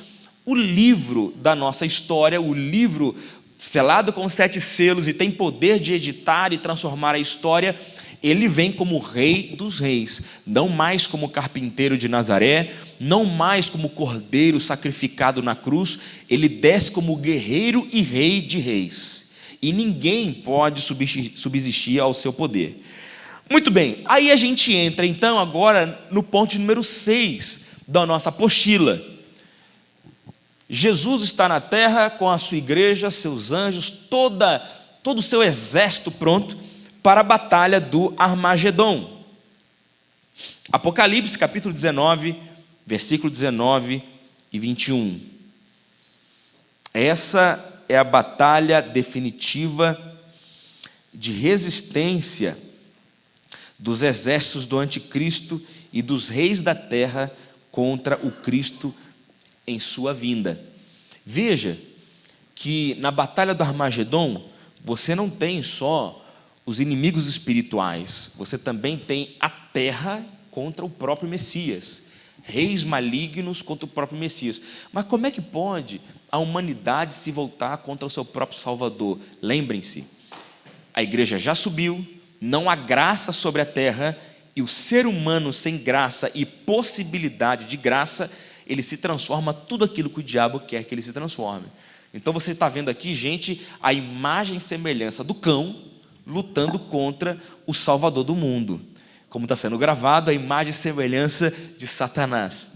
o livro da nossa história, o livro selado com 7 selos e tem poder de editar e transformar a história. Ele vem como Rei dos Reis, não mais como carpinteiro de Nazaré, não mais como cordeiro sacrificado na cruz, ele desce como guerreiro e rei de reis, e ninguém pode subsistir ao seu poder. Muito bem, aí a gente entra então agora no ponto número 6 da nossa apostila. Jesus está na terra com a sua igreja, seus anjos, todo o seu exército pronto para a batalha do Armagedon. Apocalipse capítulo 19, versículo 19 e 21. Essa é a batalha definitiva de resistência dos exércitos do anticristo e dos reis da terra contra o Cristo em sua vinda. Veja que na batalha do Armagedon, você não tem só os inimigos espirituais, você também tem a terra contra o próprio Messias, reis malignos contra o próprio Messias. Mas como é que pode a humanidade se voltar contra o seu próprio Salvador? Lembrem-se, a igreja já subiu, não há graça sobre a terra, e o ser humano sem graça e possibilidade de graça, ele se transforma tudo aquilo que o diabo quer que ele se transforme. Então você está vendo aqui, gente, a imagem e semelhança do cão lutando contra o Salvador do mundo. Como está sendo gravado, a imagem e semelhança de Satanás.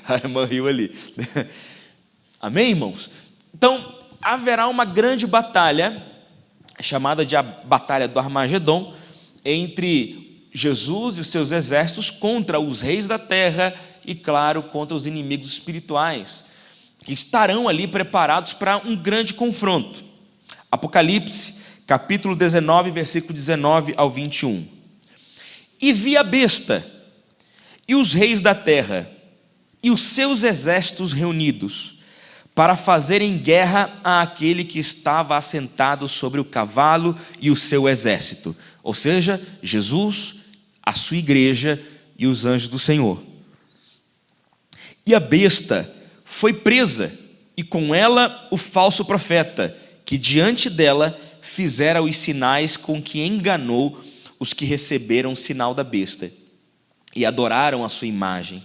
A irmã riu ali. Amém, irmãos? Então, haverá uma grande batalha, chamada de a Batalha do Armagedon, entre Jesus e os seus exércitos contra os reis da terra e, claro, contra os inimigos espirituais, que estarão ali preparados para um grande confronto. Apocalipse, capítulo 19, versículo 19 ao 21. E vi a besta, e os reis da terra, e os seus exércitos reunidos, para fazerem guerra àquele que estava assentado sobre o cavalo e o seu exército. Ou seja, Jesus, a sua igreja e os anjos do Senhor. E a besta foi presa, e com ela o falso profeta, que diante dela fizera os sinais com que enganou os que receberam o sinal da besta e adoraram a sua imagem.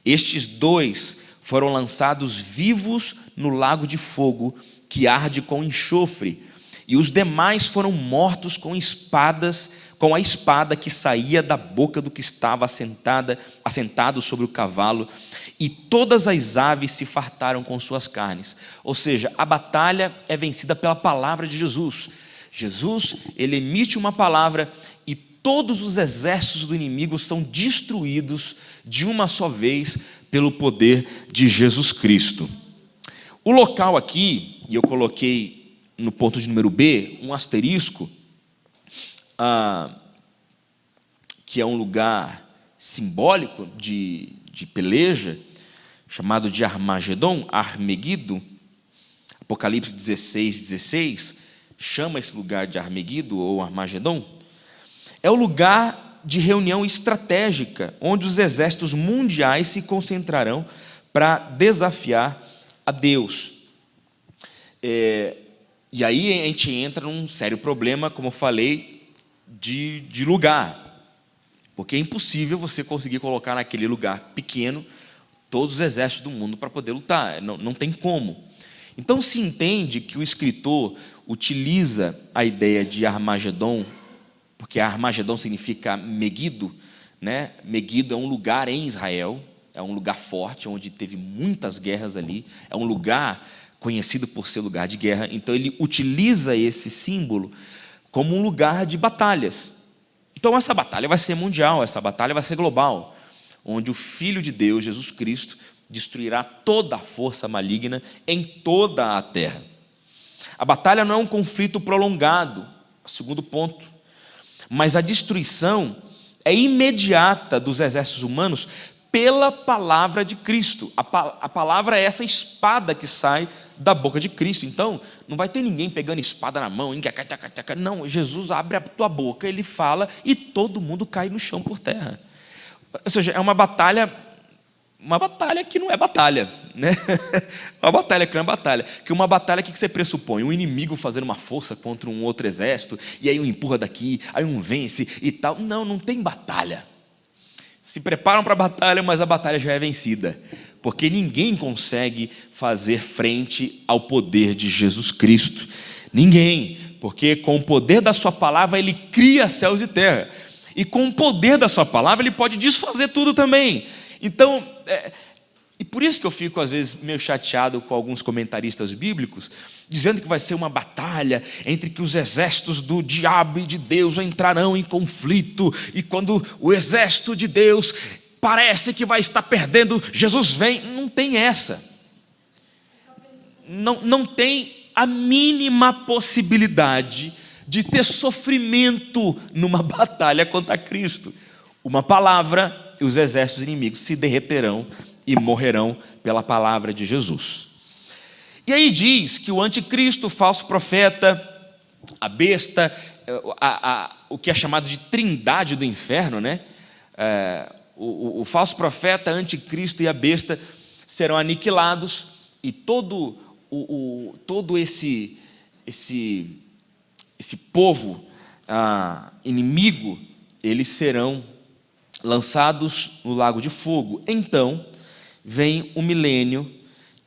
Estes dois foram lançados vivos no lago de fogo, que arde com enxofre, e os demais foram mortos com a espada que saía da boca do que estava assentado sobre o cavalo, e todas as aves se fartaram com suas carnes. Ou seja, a batalha é vencida pela palavra de Jesus. Jesus, ele emite uma palavra e todos os exércitos do inimigo são destruídos de uma só vez pelo poder de Jesus Cristo. O local aqui, e eu coloquei no ponto de número B, um asterisco, que é um lugar simbólico de peleja, chamado de Armagedon, Armegido. Apocalipse 16, chama esse lugar de Armegido ou Armagedon. É o lugar de reunião estratégica, onde os exércitos mundiais se concentrarão para desafiar a Deus. E aí a gente entra num sério problema, como eu falei, de lugar. Porque é impossível você conseguir colocar naquele lugar pequeno todos os exércitos do mundo para poder lutar. Não tem como. Então se entende que o escritor utiliza a ideia de Armagedon, porque Armagedon significa Megido, né? Megido é um lugar em Israel, é um lugar forte, onde teve muitas guerras ali, é um lugar conhecido por ser lugar de guerra. Então ele utiliza esse símbolo como um lugar de batalhas. Então essa batalha vai ser mundial, essa batalha vai ser global, onde o Filho de Deus, Jesus Cristo, destruirá toda a força maligna em toda a terra. A batalha não é um conflito prolongado, segundo ponto, mas a destruição é imediata dos exércitos humanos pela palavra de Cristo. A palavra é essa espada que sai da boca de Cristo. Então, não vai ter ninguém pegando espada na mão. Não, Jesus abre a tua boca, ele fala e todo mundo cai no chão por terra. Ou seja, é uma batalha que não é batalha, né? Uma batalha que não é batalha. Que uma batalha que você pressupõe? Um inimigo fazendo uma força contra um outro exército, e aí um empurra daqui, aí um vence e tal. Não tem batalha. Se preparam para a batalha, mas a batalha já é vencida, porque ninguém consegue fazer frente ao poder de Jesus Cristo. Ninguém, porque com o poder da sua palavra ele cria céus e terra, e com o poder da sua palavra ele pode desfazer tudo também. Então, e por isso que eu fico às vezes meio chateado com alguns comentaristas bíblicos, dizendo que vai ser uma batalha entre que os exércitos do diabo e de Deus entrarão em conflito, e quando o exército de Deus parece que vai estar perdendo, Jesus vem. Não tem essa. Não tem a mínima possibilidade de ter sofrimento numa batalha contra Cristo. Uma palavra e os exércitos inimigos se derreterão e morrerão pela palavra de Jesus. E aí diz que o anticristo, o falso profeta, a besta, o que é chamado de trindade do inferno, né? O falso profeta, anticristo e a besta serão aniquilados, e todo esse povo inimigo, eles serão lançados no lago de fogo. Então vem o milênio,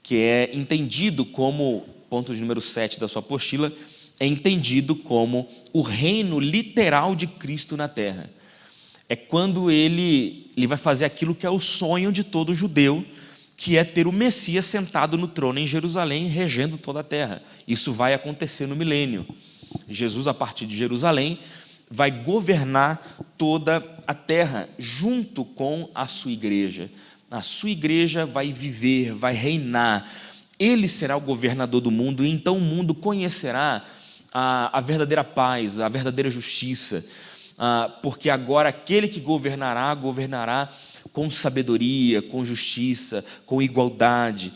que é entendido como, ponto de número 7 da sua apostila, é entendido como o reino literal de Cristo na terra. É quando ele vai fazer aquilo que é o sonho de todo judeu, que é ter o Messias sentado no trono em Jerusalém, regendo toda a terra. Isso vai acontecer no milênio. Jesus, a partir de Jerusalém, vai governar toda a terra, junto com a sua igreja. A sua igreja vai viver, vai reinar. Ele será o governador do mundo, e então o mundo conhecerá a verdadeira paz, a verdadeira justiça, porque agora aquele que governará com sabedoria, com justiça, com igualdade.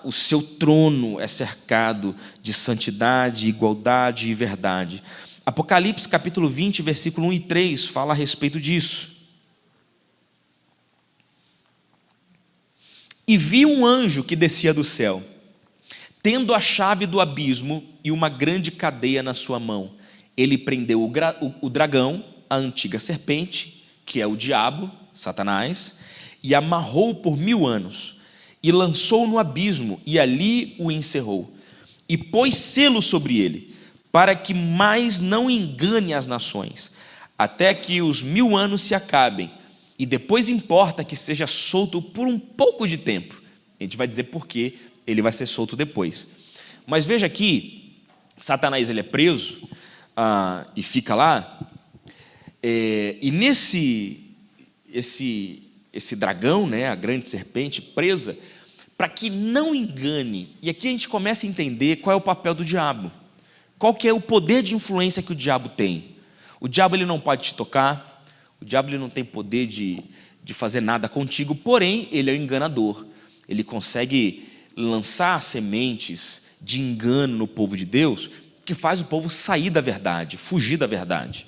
O seu trono é cercado de santidade, igualdade e verdade. Apocalipse capítulo 20, versículo 1 e 3 fala a respeito disso. E vi um anjo que descia do céu, tendo a chave do abismo e uma grande cadeia na sua mão. Ele prendeu o dragão, a antiga serpente, que é o diabo, Satanás, e amarrou por 1000 anos, e lançou no abismo, e ali o encerrou, e pôs selo sobre ele, para que mais não engane as nações, até que os 1000 anos se acabem, e depois importa que seja solto por um pouco de tempo. A gente vai dizer por que ele vai ser solto depois. Mas veja aqui, Satanás ele é preso e fica lá, e esse dragão, né, a grande serpente presa, para que não engane. E aqui a gente começa a entender qual é o papel do diabo, qual que é o poder de influência que o diabo tem. O diabo ele não pode te tocar, o diabo ele não tem poder de fazer nada contigo, porém ele é o enganador. Ele consegue lançar sementes de engano no povo de Deus, que faz o povo sair da verdade, fugir da verdade.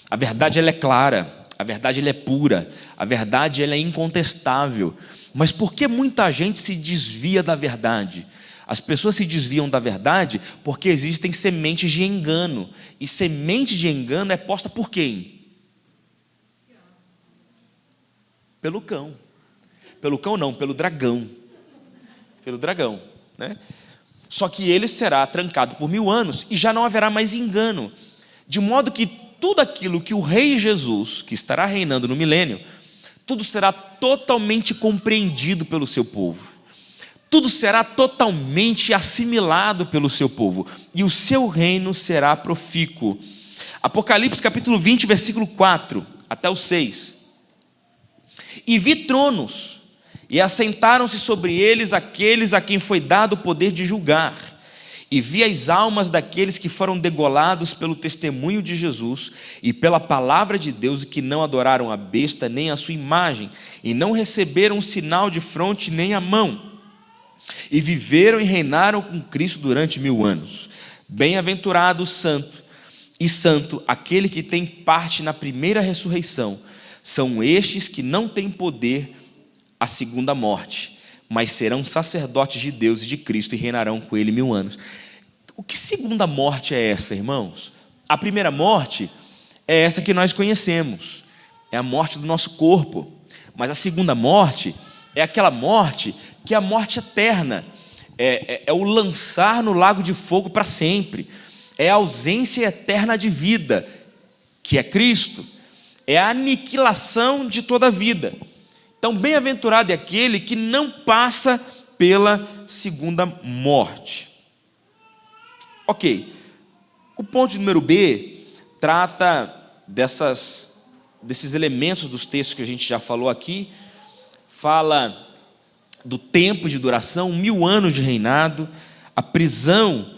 A verdade ela é clara, a verdade ela é pura, a verdade ela é incontestável. Mas por que muita gente se desvia da verdade? As pessoas se desviam da verdade porque existem sementes de engano. E semente de engano é posta por quem? Pelo cão. Pelo cão não, pelo dragão. Pelo dragão, né? Só que ele será trancado por 1000 anos e já não haverá mais engano. De modo que tudo aquilo que o Rei Jesus, que estará reinando no milênio, tudo será totalmente compreendido pelo seu povo. Tudo será totalmente assimilado pelo seu povo. E o seu reino será profícuo. Apocalipse capítulo 20, versículo 4 até o 6. E vi tronos, e assentaram-se sobre eles aqueles a quem foi dado o poder de julgar. E vi as almas daqueles que foram degolados pelo testemunho de Jesus e pela palavra de Deus, e que não adoraram a besta nem a sua imagem, e não receberam um sinal de fronte nem a mão. E viveram e reinaram com Cristo durante 1000 anos. Bem-aventurado santo aquele que tem parte na primeira ressurreição. São estes que não têm poder a segunda morte, mas serão sacerdotes de Deus e de Cristo e reinarão com ele 1000 anos. O que segunda morte é essa, irmãos? A primeira morte é essa que nós conhecemos, é a morte do nosso corpo. Mas a segunda morte é aquela morte que é a morte eterna, é o lançar no lago de fogo para sempre, é a ausência eterna de vida, que é Cristo, é a aniquilação de toda a vida. Então, bem-aventurado é aquele que não passa pela segunda morte. Ok, o ponto número B trata desses elementos dos textos que a gente já falou aqui. Fala do tempo de duração, 1000 anos de reinado, a prisão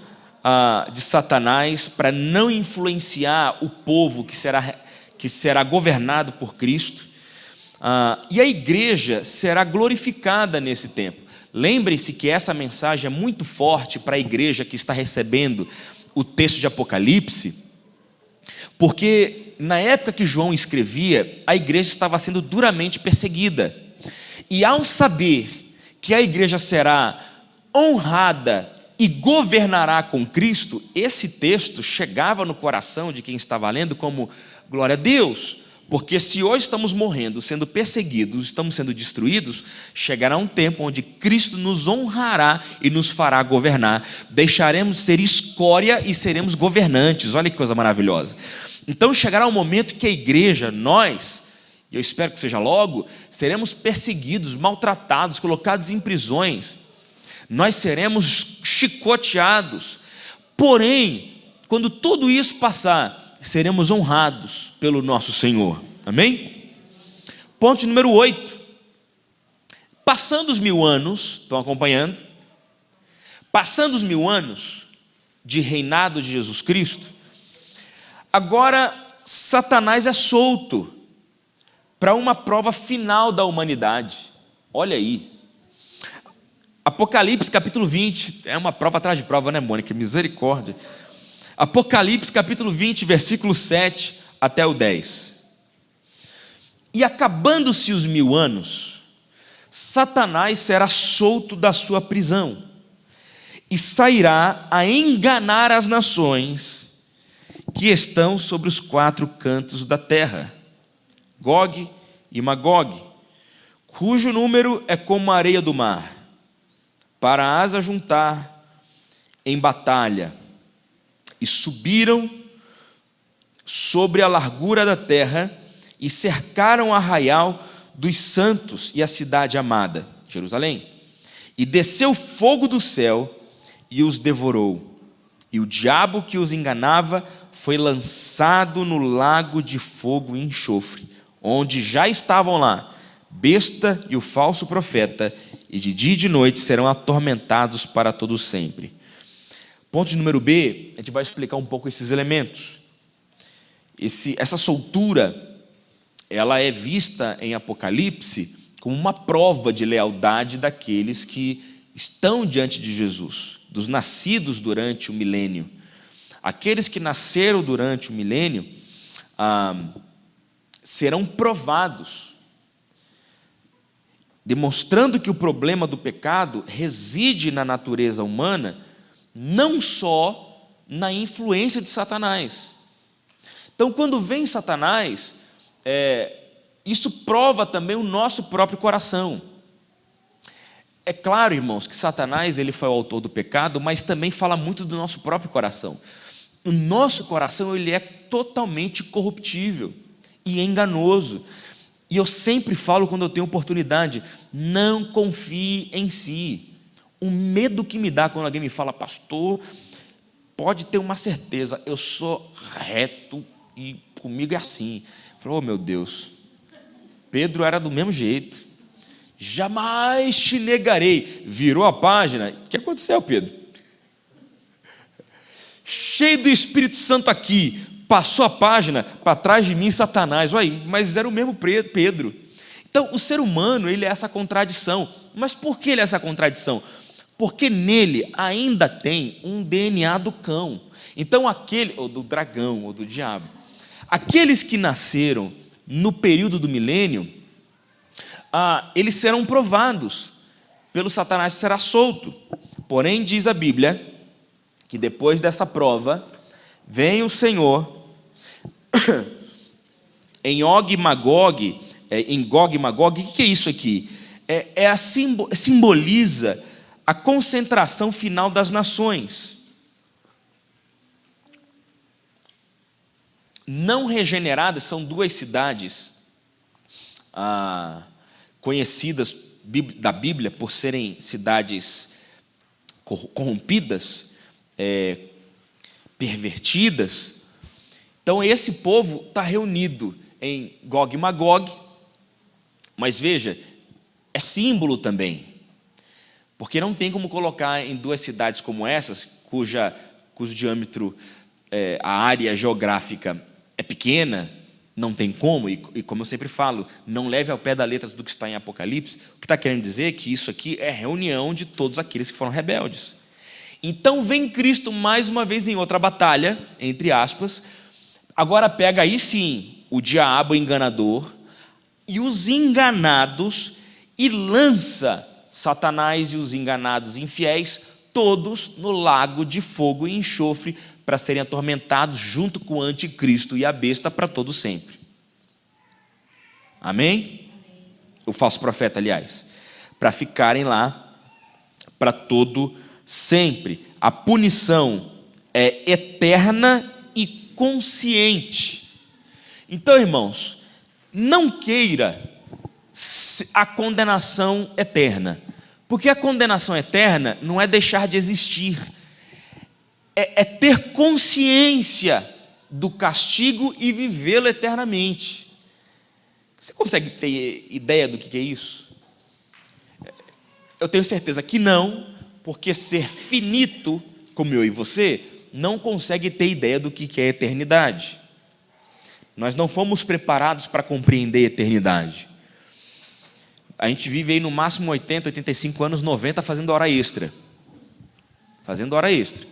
de Satanás para não influenciar o povo que será governado por Cristo. E a igreja será glorificada nesse tempo. lembrem-se que essa mensagem é muito forte para a igreja que está recebendo o texto de Apocalipse, porque na época que João escrevia, a igreja estava sendo duramente perseguida. E ao saber que a igreja será honrada e governará com Cristo, esse texto chegava no coração de quem estava lendo como glória a Deus, porque se hoje estamos morrendo, sendo perseguidos, estamos sendo destruídos, chegará um tempo onde Cristo nos honrará e nos fará governar, deixaremos ser escória e seremos governantes. Olha que coisa maravilhosa. Então chegará um momento que a igreja, nós, e eu espero que seja logo, seremos perseguidos, maltratados, colocados em prisões, nós seremos chicoteados, porém, quando tudo isso passar, seremos honrados pelo nosso Senhor, amém? Ponto número 8, passando os 1000 anos, estão acompanhando? Passando os 1000 anos de reinado de Jesus Cristo, agora Satanás é solto para uma prova final da humanidade. Olha aí, Apocalipse capítulo 20, é uma prova atrás de prova, né, Mônica? Misericórdia. Apocalipse capítulo 20, versículo 7 até o 10. E acabando-se os 1000 anos, Satanás será solto da sua prisão e sairá a enganar as nações que estão sobre os 4 cantos da terra, Gog e Magog, cujo número é como a areia do mar, para as ajuntar em batalha. E subiram sobre a largura da terra e cercaram o arraial dos santos e a cidade amada, Jerusalém. E desceu fogo do céu e os devorou. E o diabo que os enganava foi lançado no lago de fogo e enxofre, onde já estavam lá besta e o falso profeta, e de dia e de noite serão atormentados para todo sempre. Ponto de número B, a gente vai explicar um pouco esses elementos. Essa soltura, ela é vista em Apocalipse como uma prova de lealdade daqueles que estão diante de Jesus, dos nascidos durante o milênio. Aqueles que nasceram durante o milênio serão provados, demonstrando que o problema do pecado reside na natureza humana, não só na influência de Satanás. Então, quando vem Satanás, isso prova também o nosso próprio coração. É claro, irmãos, que Satanás ele foi o autor do pecado, mas também fala muito do nosso próprio coração. O nosso coração ele é totalmente corruptível e enganoso. E eu sempre falo quando eu tenho oportunidade, não confie em si. O medo que me dá quando alguém me fala, pastor, pode ter uma certeza, eu sou reto e comigo é assim. Eu falo, oh meu Deus, Pedro era do mesmo jeito, jamais te negarei. Virou a página, o que aconteceu, Pedro? Cheio do Espírito Santo aqui, passou a página, para trás de mim Satanás, uai, mas era o mesmo Pedro. Então o ser humano ele é essa contradição. Mas por que ele é essa contradição? Porque nele ainda tem um DNA do cão. Então ou do dragão, ou do diabo. Aqueles que nasceram no período do milênio, eles serão provados, pelo Satanás será solto. Porém, diz a Bíblia, que depois dessa prova, vem o Senhor, em Og e Magog, em Gog e Magog, o que é isso aqui? Simboliza a concentração final das nações. Não regeneradas são 2 cidades conhecidas da Bíblia por serem cidades corrompidas, pervertidas. Então esse povo está reunido em Gog e Magog, mas veja, é símbolo também, porque não tem como colocar em 2 cidades como essas, cujo diâmetro, a área geográfica é pequena, Não tem como, e como eu sempre falo, não leve ao pé da letra do que está em Apocalipse. O que está querendo dizer é que isso aqui é reunião de todos aqueles que foram rebeldes. Então vem Cristo mais uma vez em outra batalha, entre aspas. Agora pega aí sim o diabo enganador e os enganados e lança Satanás e os enganados infiéis todos no lago de fogo e enxofre para serem atormentados junto com o anticristo e a besta para todo sempre. Amém? O falso profeta, aliás, para ficarem lá para todo sempre. A punição é eterna e consciente. Então, irmãos, não queira a condenação eterna, porque a condenação eterna não é deixar de existir, é ter consciência do castigo e vivê-lo eternamente. Você consegue ter ideia do que é isso? Eu tenho certeza que não, porque ser finito, como eu e você, não consegue ter ideia do que é eternidade. Nós não fomos preparados para compreender a eternidade. A gente vive aí no máximo 80, 85 anos, 90 fazendo hora extra. Fazendo hora extra.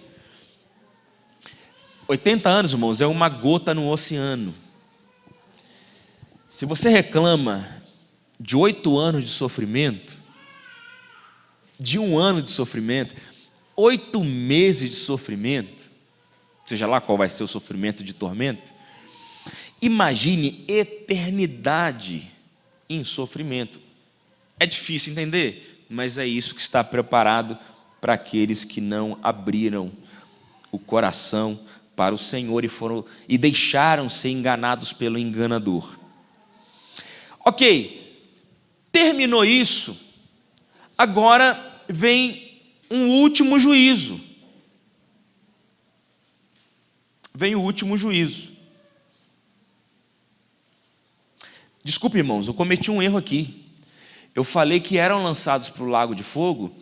80 anos, irmãos, é uma gota no oceano. Se você reclama de 8 anos de sofrimento, de 1 ano de sofrimento, 8 meses de sofrimento, seja lá qual vai ser o sofrimento de tormento, imagine eternidade em sofrimento. É difícil entender, mas é isso que está preparado para aqueles que não abriram o coração para o Senhor e deixaram ser enganados pelo enganador. Ok, terminou isso, agora vem um último juízo. Vem o último juízo. Desculpe, irmãos, eu cometi um erro aqui. Eu falei que eram lançados para o lago de fogo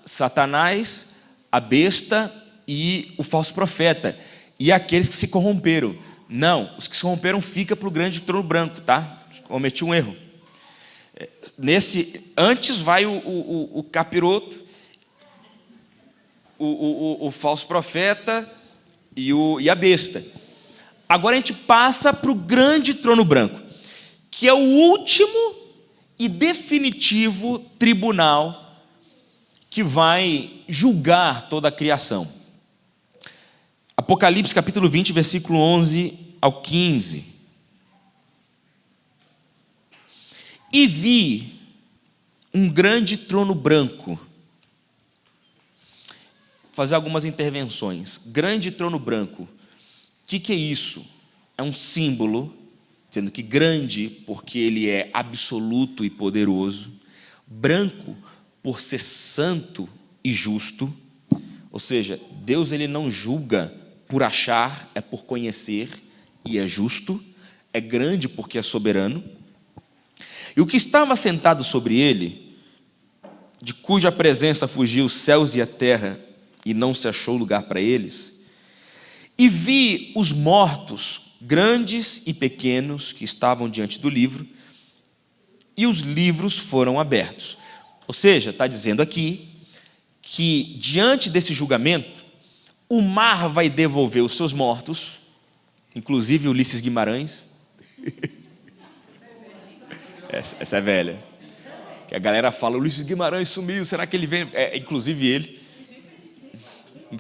Satanás, a besta e o falso profeta, e aqueles que se corromperam. Não, os que se corromperam ficam para o grande trono branco, tá? Cometi um erro. Antes vai o capiroto, o falso profeta e a besta. Agora a gente passa para o grande trono branco, que é o último e definitivo tribunal que vai julgar toda a criação. Apocalipse capítulo 20, versículo 11 ao 15. E vi um grande trono branco. Vou fazer algumas intervenções. Grande trono branco. O que é isso? É um símbolo, sendo que grande porque ele é absoluto e poderoso, branco por ser santo e justo, ou seja, Deus ele não julga por achar, é por conhecer e é justo, é grande porque é soberano. E o que estava sentado sobre ele, de cuja presença fugiu os céus e a terra e não se achou lugar para eles, e vi os mortos, grandes e pequenos, que estavam diante do livro, e os livros foram abertos. Ou seja, está dizendo aqui que diante desse julgamento, o mar vai devolver os seus mortos, inclusive Ulisses Guimarães. Essa é velha. Que a galera fala, Ulisses Guimarães sumiu, será que ele vem? Inclusive ele,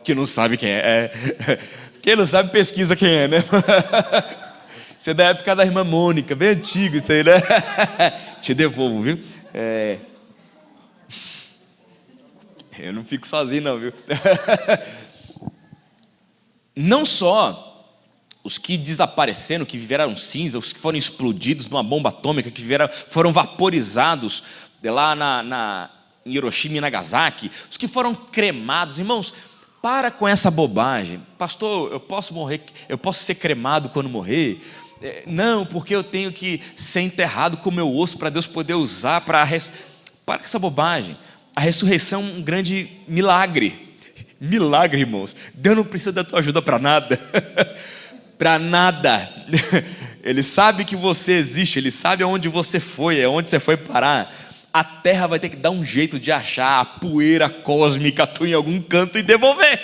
que não sabe quem é. Quem não sabe, pesquisa quem é, né? Isso é da época da irmã Mônica, bem antigo isso aí, né? Te devolvo, viu? Eu não fico sozinho, não, viu? Não só os que desapareceram, que viraram cinza, os que foram explodidos numa bomba atômica, que foram vaporizados lá em Hiroshima e Nagasaki, os que foram cremados. Irmãos, para com essa bobagem. Pastor, eu posso morrer, eu posso ser cremado quando morrer? Não, porque eu tenho que ser enterrado com o meu osso para Deus poder usar para com essa bobagem. A ressurreição é um grande milagre. Milagre, irmãos. Deus não precisa da tua ajuda para nada. Para nada. Ele sabe que você existe, Ele sabe aonde você foi, aonde você foi parar. A terra vai ter que dar um jeito de achar a poeira cósmica tua em algum canto e devolver.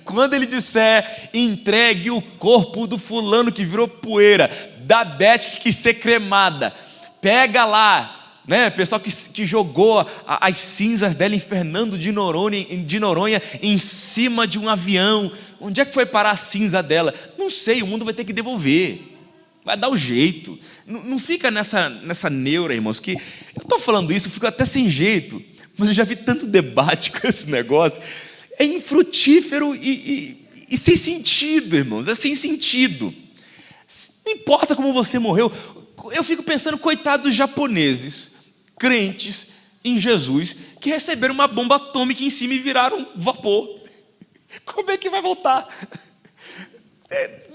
Quando Ele disser, entregue o corpo do fulano que virou poeira, da Beth que quis ser cremada, pega lá, né, pessoal que jogou as cinzas dela em Fernando de Noronha em cima de um avião. Onde é que foi parar a cinza dela? Não sei, o mundo vai ter que devolver. Vai dar o jeito. Não fica nessa neura, irmãos, que eu estou falando isso, eu fico até sem jeito, mas eu já vi tanto debate com esse negócio. É infrutífero e sem sentido, irmãos, é sem sentido. Não importa como você morreu. Eu fico pensando, coitados dos japoneses, crentes em Jesus, que receberam uma bomba atômica em cima e viraram vapor. Como é que vai voltar?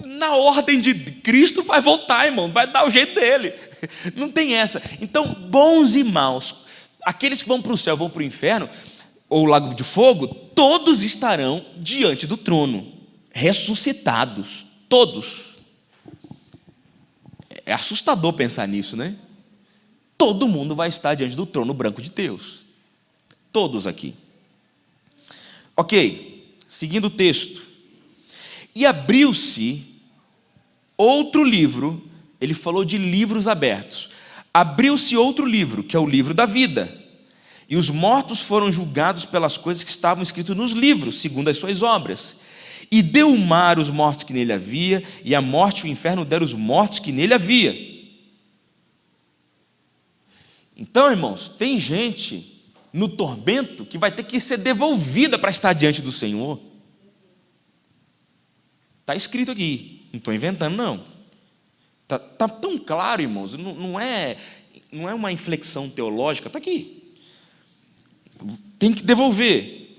Na ordem de Cristo vai voltar, irmão, vai dar o jeito dele. Não tem essa. Então, bons e maus, aqueles que vão para o céu, vão para o inferno, ou o lago de fogo, todos estarão diante do trono, ressuscitados, todos. É assustador pensar nisso, né? Todo mundo vai estar diante do trono branco de Deus. Todos aqui. Ok, seguindo o texto. E abriu-se outro livro, ele falou de livros abertos. Abriu-se outro livro, que é o livro da vida. E os mortos foram julgados pelas coisas que estavam escritas nos livros, segundo as suas obras. E deu o mar os mortos que nele havia, e a morte e o inferno deram os mortos que nele havia. Então, irmãos, tem gente no tormento que vai ter que ser devolvida para estar diante do Senhor. Está escrito aqui, não estou inventando, não. Está tão claro, irmãos, não é uma inflexão teológica, está aqui. Tem que devolver.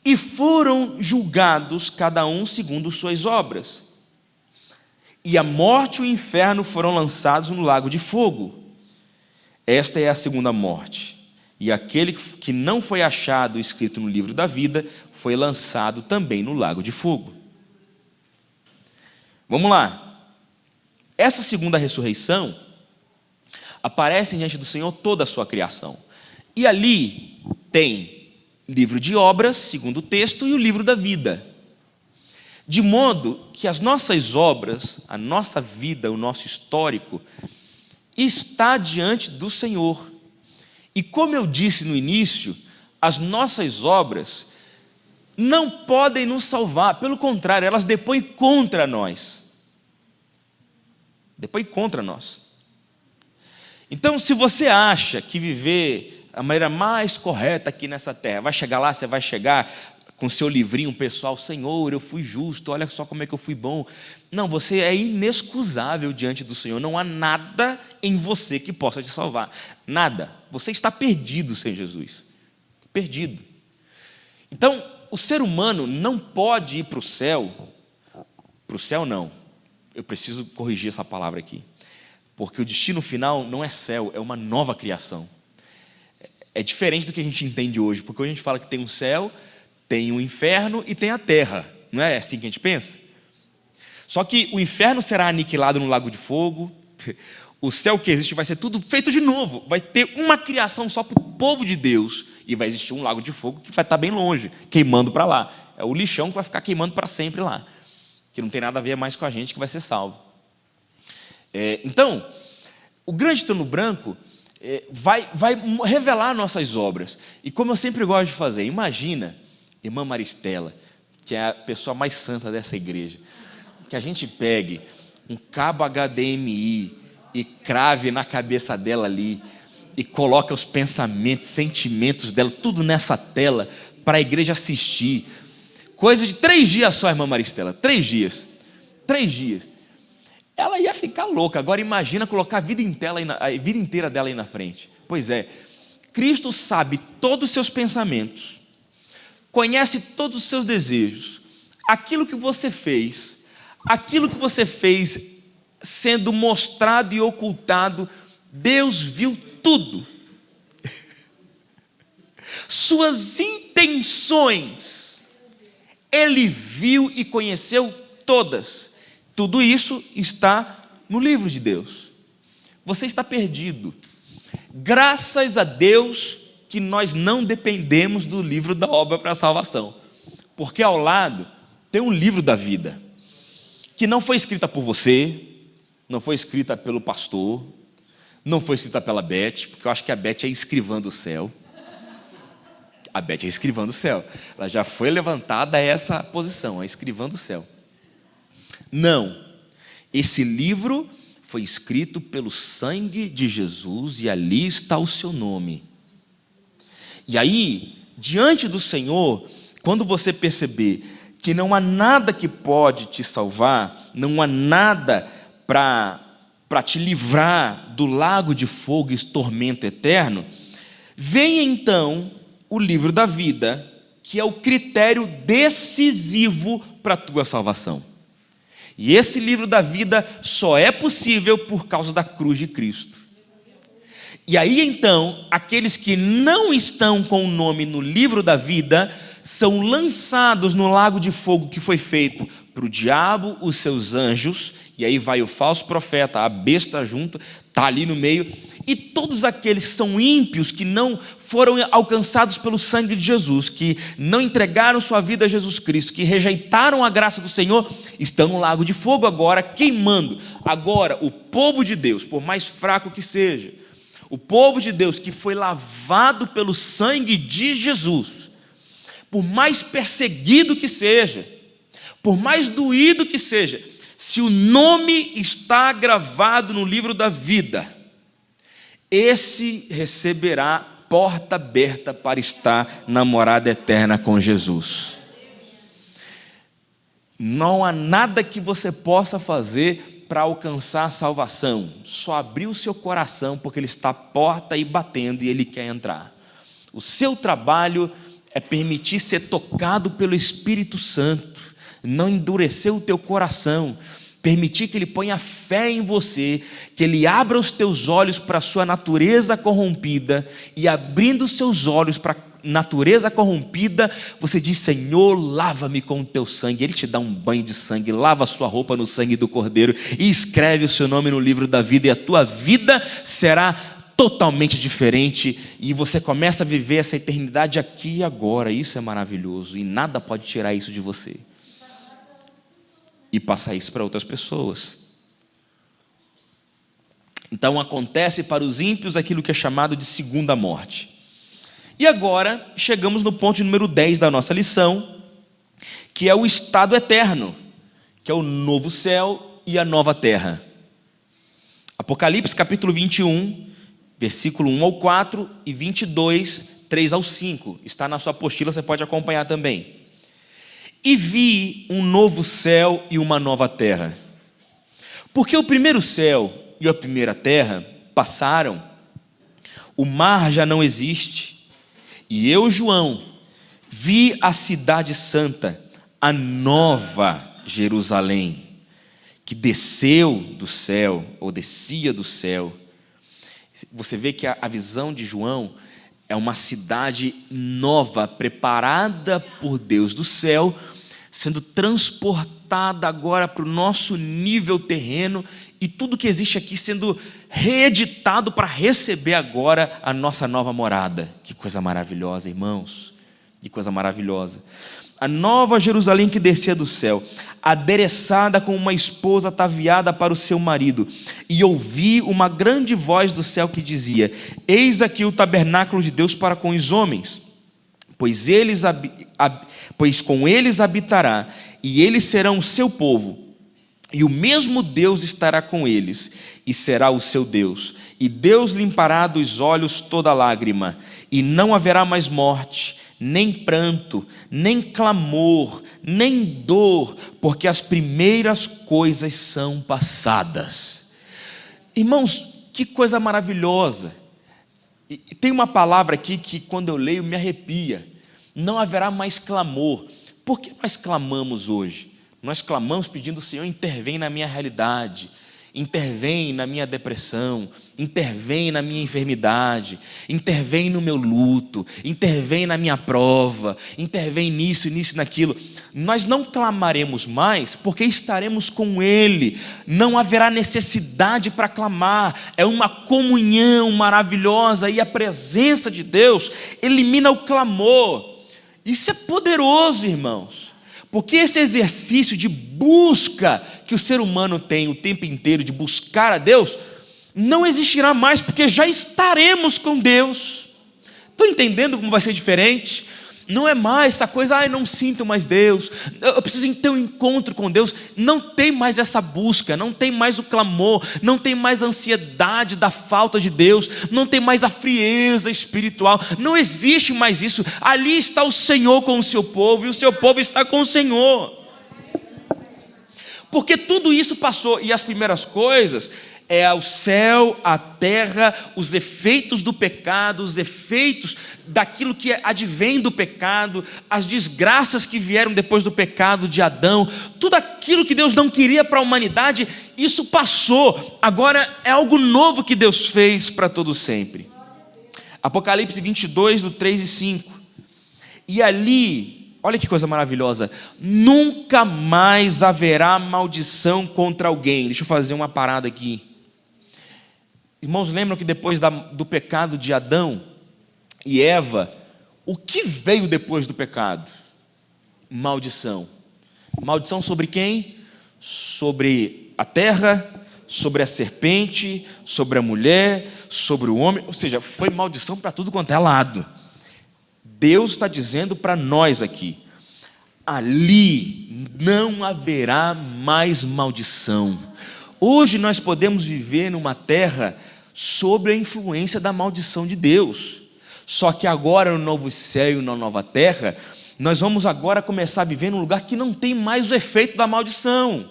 E foram julgados cada um segundo suas obras. E a morte e o inferno foram lançados no lago de fogo. Esta é a segunda morte. E aquele que não foi achado escrito no livro da vida foi lançado também no lago de fogo. Vamos lá. Essa segunda ressurreição aparece diante do Senhor toda a sua criação. E ali tem livro de obras, segundo o texto, e o livro da vida. De modo que as nossas obras, a nossa vida, o nosso histórico, está diante do Senhor. E como eu disse no início, as nossas obras não podem nos salvar, pelo contrário, elas depõem contra nós. Depõem contra nós. Então, se você acha que viver a maneira mais correta aqui nessa terra, vai chegar lá, você vai chegar com seu livrinho pessoal, Senhor, eu fui justo, olha só como é que eu fui bom. Não, você é inexcusável diante do Senhor, não há nada em você que possa te salvar, nada. Você está perdido sem Jesus, perdido. Então, o ser humano não pode ir para o céu não, eu preciso corrigir essa palavra aqui, porque o destino final não é céu, é uma nova criação. É diferente do que a gente entende hoje, porque hoje a gente fala que tem um céu, tem o inferno e tem a terra. Não é assim que a gente pensa? Só que o inferno será aniquilado no lago de fogo, o céu que existe vai ser tudo feito de novo, vai ter uma criação só para o povo de Deus, e vai existir um lago de fogo que vai estar bem longe, queimando para lá. É o lixão que vai ficar queimando para sempre lá, que não tem nada a ver mais com a gente que vai ser salvo. Então, o grande trono branco vai revelar nossas obras. E como eu sempre gosto de fazer, imagina, irmã Maristela, que é a pessoa mais santa dessa igreja, que a gente pegue um cabo HDMI e crave na cabeça dela ali, e coloque os pensamentos, sentimentos dela, tudo nessa tela, para a igreja assistir. Coisa de 3 dias só, irmã Maristela, 3 dias. 3 dias. Ela ia ficar louca. Agora imagina colocar a vida inteira dela aí na frente. Pois é, Cristo sabe todos os seus pensamentos, conhece todos os seus desejos, aquilo que você fez sendo mostrado e ocultado, Deus viu tudo. Suas intenções, Ele viu e conheceu todas. Tudo isso está no livro de Deus. Você está perdido. Graças a Deus que nós não dependemos do livro da obra para a salvação. Porque ao lado tem um livro da vida, que não foi escrita por você, não foi escrita pelo pastor, não foi escrita pela Beth, porque eu acho que a Beth é escrivã do céu. A Beth é escrivã do céu. Ela já foi levantada a essa posição, a escrivã do céu. Não. Esse livro foi escrito pelo sangue de Jesus e ali está o seu nome. E aí, diante do Senhor, quando você perceber que não há nada que pode te salvar, não há nada para te livrar do lago de fogo e tormento eterno, venha então o livro da vida, que é o critério decisivo para a tua salvação. E esse livro da vida só é possível por causa da cruz de Cristo. E aí então, aqueles que não estão com o nome no livro da vida são lançados no lago de fogo que foi feito para o diabo, os seus anjos, e aí vai o falso profeta, a besta junto, está ali no meio, e todos aqueles que são ímpios, que não foram alcançados pelo sangue de Jesus, que não entregaram sua vida a Jesus Cristo, que rejeitaram a graça do Senhor, estão no lago de fogo agora, queimando. Agora, o povo de Deus, por mais fraco que seja, o povo de Deus que foi lavado pelo sangue de Jesus, por mais perseguido que seja, por mais doído que seja, se o nome está gravado no livro da vida, esse receberá porta aberta para estar na morada eterna com Jesus. Não há nada que você possa fazer para alcançar a salvação, só abrir o seu coração, porque Ele está à porta e batendo e Ele quer entrar. O seu trabalho é permitir ser tocado pelo Espírito Santo, não endurecer o teu coração, permitir que Ele ponha fé em você, que Ele abra os teus olhos para a sua natureza corrompida, e abrindo os seus olhos para a natureza corrompida, você diz: Senhor, lava-me com o teu sangue. Ele te dá um banho de sangue, lava a sua roupa no sangue do Cordeiro e escreve o seu nome no livro da vida, e a tua vida será totalmente diferente, e você começa a viver essa eternidade aqui e agora. Isso é maravilhoso, e nada pode tirar isso de você e passar isso para outras pessoas. Então acontece para os ímpios aquilo que é chamado de segunda morte. E agora chegamos no ponto número 10 da nossa lição, que é o estado eterno, que é o novo céu e a nova terra. Apocalipse capítulo 21, versículo 1 ao 4 e 22, 3 ao 5. Está na sua apostila, você pode acompanhar também. E vi um novo céu e uma nova terra, porque o primeiro céu e a primeira terra passaram, o mar já não existe, e eu, João, vi a cidade santa, a nova Jerusalém, que desceu do céu, ou descia do céu. Você vê que a visão de João é uma cidade nova, preparada por Deus do céu, sendo transportada agora para o nosso nível terreno, e tudo que existe aqui sendo reeditado para receber agora a nossa nova morada. Que coisa maravilhosa, irmãos, que coisa maravilhosa. A nova Jerusalém que descia do céu, adereçada com uma esposa ataviada para o seu marido. E ouvi uma grande voz do céu que dizia: eis aqui o tabernáculo de Deus para com os homens, pois com eles habitará, e eles serão o seu povo, e o mesmo Deus estará com eles, e será o seu Deus. E Deus limpará dos olhos toda lágrima, e não haverá mais morte, nem pranto, nem clamor, nem dor, porque as primeiras coisas são passadas. Irmãos, que coisa maravilhosa. E tem uma palavra aqui que quando eu leio me arrepia: não haverá mais clamor. Por que nós clamamos hoje? Nós clamamos pedindo: Senhor, intervém na minha realidade, intervém na minha depressão, intervém na minha enfermidade, intervém no meu luto, intervém na minha prova, intervém nisso, nisso e naquilo. Nós não clamaremos mais porque estaremos com Ele, não haverá necessidade para clamar, é uma comunhão maravilhosa e a presença de Deus elimina o clamor. Isso é poderoso, irmãos. Porque esse exercício de busca que o ser humano tem o tempo inteiro, de buscar a Deus, não existirá mais, porque já estaremos com Deus. Estão entendendo como vai ser diferente? Não é mais essa coisa, não sinto mais Deus, eu preciso ter um encontro com Deus. Não tem mais essa busca, não tem mais o clamor, não tem mais a ansiedade da falta de Deus, não tem mais a frieza espiritual, não existe mais isso. Ali está o Senhor com o seu povo, e o seu povo está com o Senhor. Porque tudo isso passou, e as primeiras coisas é o céu, a terra, os efeitos do pecado, os efeitos daquilo que advém do pecado, as desgraças que vieram depois do pecado de Adão, tudo aquilo que Deus não queria para a humanidade, isso passou. Agora é algo novo que Deus fez para todo sempre. Apocalipse 22, do 3 e 5. E ali, olha que coisa maravilhosa, nunca mais haverá maldição contra alguém. Deixa eu fazer uma parada aqui. Irmãos, lembram que depois do pecado de Adão e Eva, o que veio depois do pecado? Maldição. Maldição sobre quem? Sobre a terra, sobre a serpente, sobre a mulher, sobre o homem. Ou seja, foi maldição para tudo quanto é lado. Deus está dizendo para nós aqui: ali não haverá mais maldição. Hoje nós podemos viver numa terra sob a influência da maldição de Deus. Só que agora no novo céu e na nova terra, nós vamos agora começar a viver num lugar que não tem mais o efeito da maldição.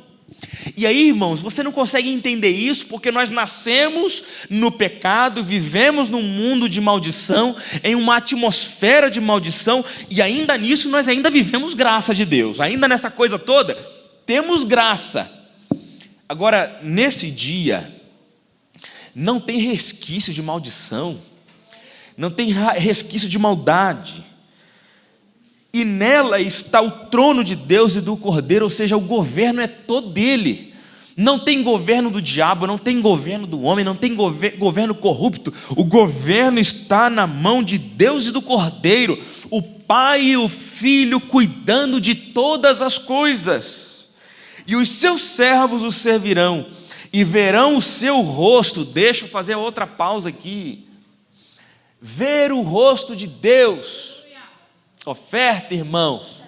E aí, irmãos, você não consegue entender isso porque nós nascemos no pecado, vivemos num mundo de maldição, em uma atmosfera de maldição, e ainda nisso nós ainda vivemos graça de Deus. Ainda nessa coisa toda, temos graça. Agora, nesse dia, não tem resquício de maldição, não tem resquício de maldade, e nela está o trono de Deus e do Cordeiro, ou seja, o governo é todo dele. Não tem governo do diabo, não tem governo do homem, não tem governo corrupto. O governo está na mão de Deus e do Cordeiro, o Pai e o Filho cuidando de todas as coisas. E os seus servos o servirão e verão o seu rosto. Deixa eu fazer outra pausa aqui. Ver o rosto de Deus. Oferta, irmãos.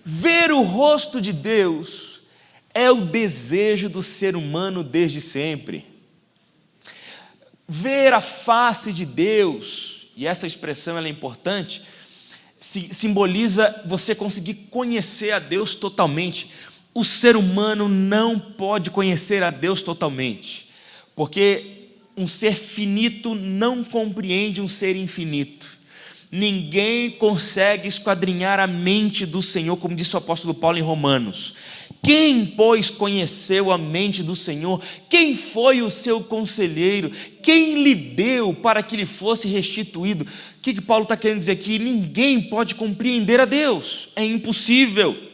Ver o rosto de Deus é o desejo do ser humano desde sempre. Ver a face de Deus, e essa expressão ela é importante, simboliza você conseguir conhecer a Deus totalmente. O ser humano não pode conhecer a Deus totalmente, porque um ser finito não compreende um ser infinito. Ninguém consegue esquadrinhar a mente do Senhor, como disse o apóstolo Paulo em Romanos. Quem, pois, conheceu a mente do Senhor? Quem foi o seu conselheiro? Quem lhe deu para que lhe fosse restituído? O que Paulo está querendo dizer aqui? Ninguém pode compreender a Deus, é impossível.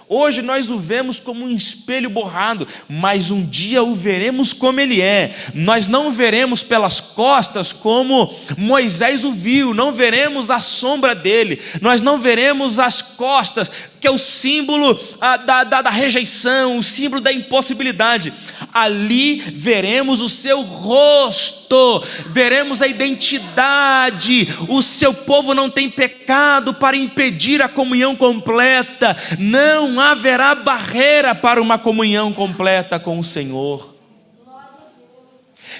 Hoje nós o vemos como um espelho borrado, mas um dia o veremos como ele é. Nós não o veremos pelas costas como Moisés o viu, não veremos a sombra dele, nós não veremos as costas, que é o símbolo da rejeição, o símbolo da impossibilidade. Ali veremos o seu rosto, veremos a identidade. O seu povo não tem pecado para impedir a comunhão completa. Não haverá barreira para uma comunhão completa com o Senhor.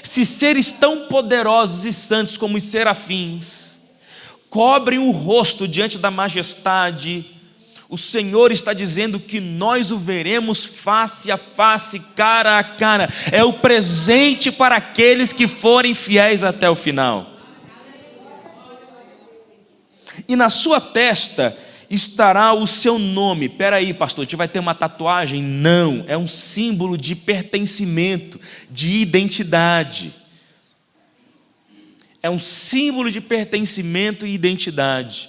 Se seres tão poderosos e santos como os serafins cobrem o rosto diante da majestade, o Senhor está dizendo que nós o veremos face a face, cara a cara. É o presente para aqueles que forem fiéis até o final. E na sua testa estará o seu nome. Espera aí, pastor, a gente vai ter uma tatuagem? Não, é um símbolo de pertencimento, de identidade. É um símbolo de pertencimento e identidade.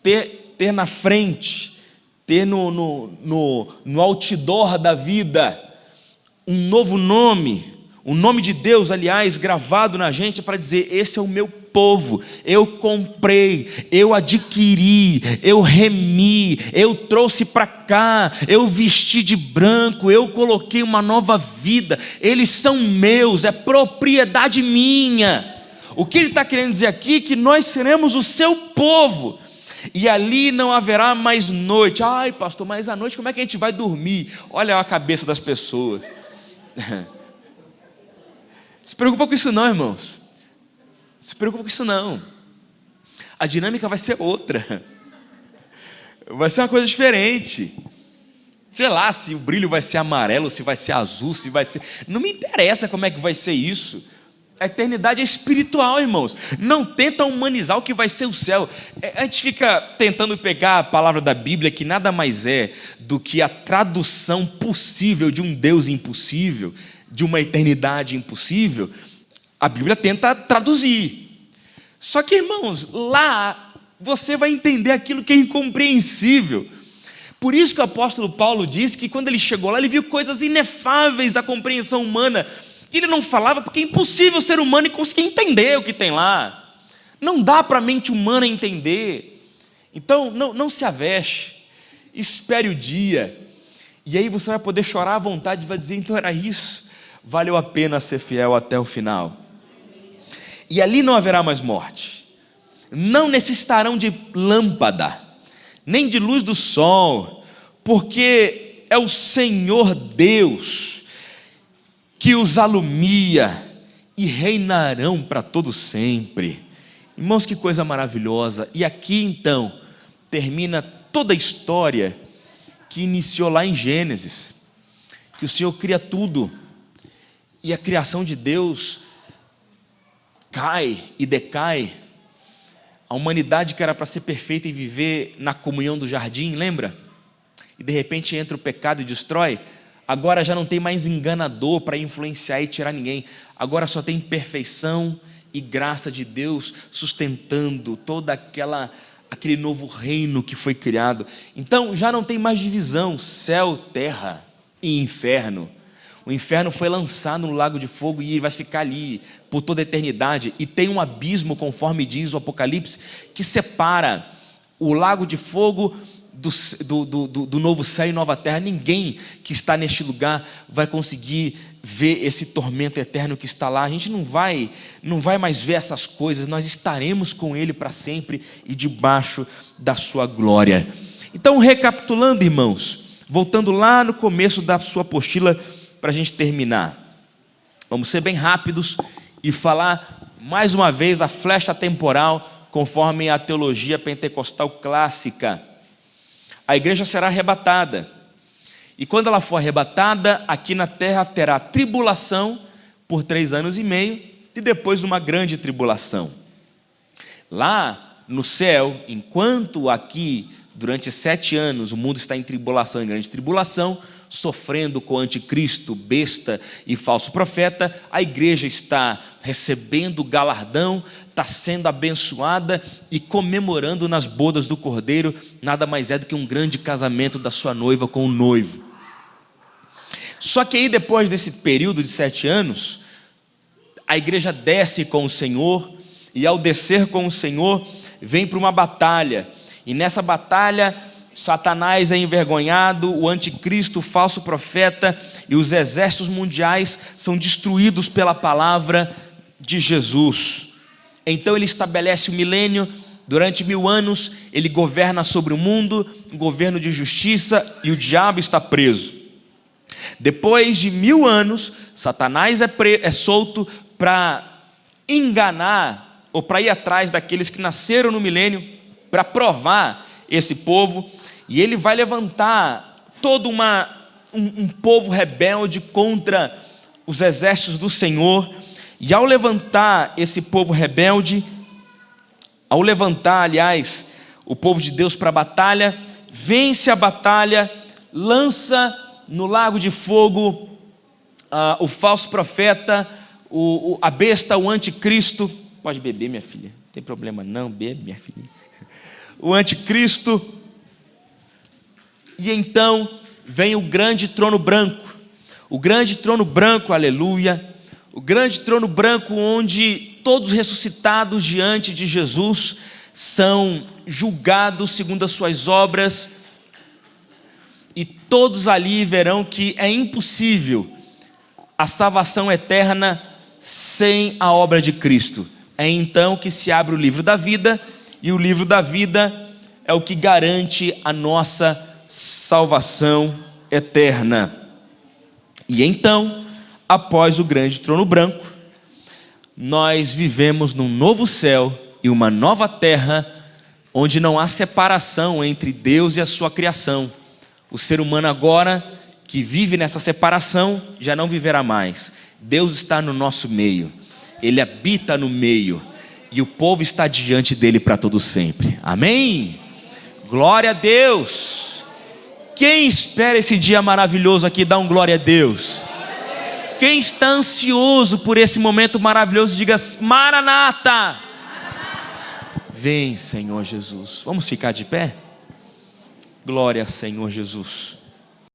Ter na frente, ter no outdoor da vida, um novo nome, o nome de Deus, aliás, gravado na gente para dizer: esse é o meu povo, eu comprei, eu adquiri, eu remi, eu trouxe para cá, eu vesti de branco, eu coloquei uma nova vida, eles são meus, é propriedade minha. O que ele está querendo dizer aqui é que nós seremos o seu povo, e ali não haverá mais noite. Ai, pastor, mas à noite como é que a gente vai dormir? Olha a cabeça das pessoas. Se preocupa com isso não, irmãos. Se preocupa com isso não. A dinâmica vai ser outra. Vai ser uma coisa diferente. Sei lá se o brilho vai ser amarelo, se vai ser azul, se vai ser... Não me interessa como é que vai ser isso. A eternidade é espiritual, irmãos. Não tenta humanizar o que vai ser o céu. A gente fica tentando pegar a palavra da Bíblia, que nada mais é do que a tradução possível de um Deus impossível, de uma eternidade impossível. A Bíblia tenta traduzir. Só que, irmãos, lá você vai entender aquilo que é incompreensível. Por isso que o apóstolo Paulo diz que quando ele chegou lá, ele viu coisas inefáveis à compreensão humana. Ele não falava porque é impossível o ser humano conseguir entender o que tem lá. Não dá para a mente humana entender. Então, não se avexe. Espere o dia. E aí você vai poder chorar à vontade e vai dizer: então era isso. Valeu a pena ser fiel até o final. E ali não haverá mais morte. Não necessitarão de lâmpada, nem de luz do sol, porque é o Senhor Deus que os alumia, e reinarão para todo sempre. Irmãos, que coisa maravilhosa. E aqui então termina toda a história que iniciou lá em Gênesis, que o Senhor cria tudo, e a criação de Deus cai e decai. A humanidade que era para ser perfeita e viver na comunhão do jardim, lembra? E de repente entra o pecado e destrói. Agora já não tem mais enganador para influenciar e tirar ninguém. Agora só tem perfeição e graça de Deus sustentando todo aquele novo reino que foi criado. Então já não tem mais divisão, céu, terra e inferno. O inferno foi lançado no lago de fogo e vai ficar ali por toda a eternidade. E tem um abismo, conforme diz o Apocalipse, que separa o lago de fogo do novo céu e nova terra. Ninguém que está neste lugar vai conseguir ver esse tormento eterno que está lá. A gente não vai mais ver essas coisas. Nós estaremos com Ele para sempre e debaixo da sua glória. Então, recapitulando, irmãos, voltando lá no começo da sua apostila, para a gente terminar, vamos ser bem rápidos e falar mais uma vez a flecha temporal, conforme a teologia pentecostal clássica. A igreja será arrebatada, e quando ela for arrebatada, aqui na terra terá tribulação por 3 anos e meio, e depois uma grande tribulação. Lá no céu, enquanto aqui durante 7 anos o mundo está em tribulação, em grande tribulação, sofrendo com o anticristo, besta e falso profeta, a igreja está recebendo galardão, está sendo abençoada e comemorando nas bodas do Cordeiro. Nada mais é do que um grande casamento da sua noiva com o noivo. Só que aí, depois desse período de 7 anos, a igreja desce com o Senhor, e ao descer com o Senhor, vem para uma batalha, e nessa batalha Satanás é envergonhado, o anticristo, o falso profeta e os exércitos mundiais são destruídos pela palavra de Jesus. Então ele estabelece o milênio. Durante 1000 anos ele governa sobre o mundo, um governo de justiça, e o diabo está preso. Depois de 1000 anos, Satanás é solto para enganar, ou para ir atrás daqueles que nasceram no milênio, para provar esse povo. E ele vai levantar todo um povo rebelde contra os exércitos do Senhor. E ao levantar esse povo rebelde, aliás, o povo de Deus para a batalha, vence a batalha, lança no lago de fogo o falso profeta, a besta, o anticristo. Pode beber, minha filha, não tem problema não, bebe, minha filha. O anticristo. E então vem o grande trono branco. O grande trono branco, aleluia. O grande trono branco onde todos ressuscitados diante de Jesus são julgados segundo as suas obras. E todos ali verão que é impossível a salvação eterna sem a obra de Cristo. É então que se abre o livro da vida, e o livro da vida é o que garante a nossa salvação eterna. E então, após o grande trono branco, nós vivemos num novo céu e uma nova terra, onde não há separação entre Deus e a sua criação. O ser humano agora, que vive nessa separação, já não viverá mais. Deus está no nosso meio, Ele habita no meio, e o povo está diante dEle para todo sempre. Amém? Glória a Deus! Quem espera esse dia maravilhoso aqui, dá um glória a Deus. Quem está ansioso por esse momento maravilhoso, diga: Maranata! Vem, Senhor Jesus. Vamos ficar de pé? Glória, Senhor Jesus.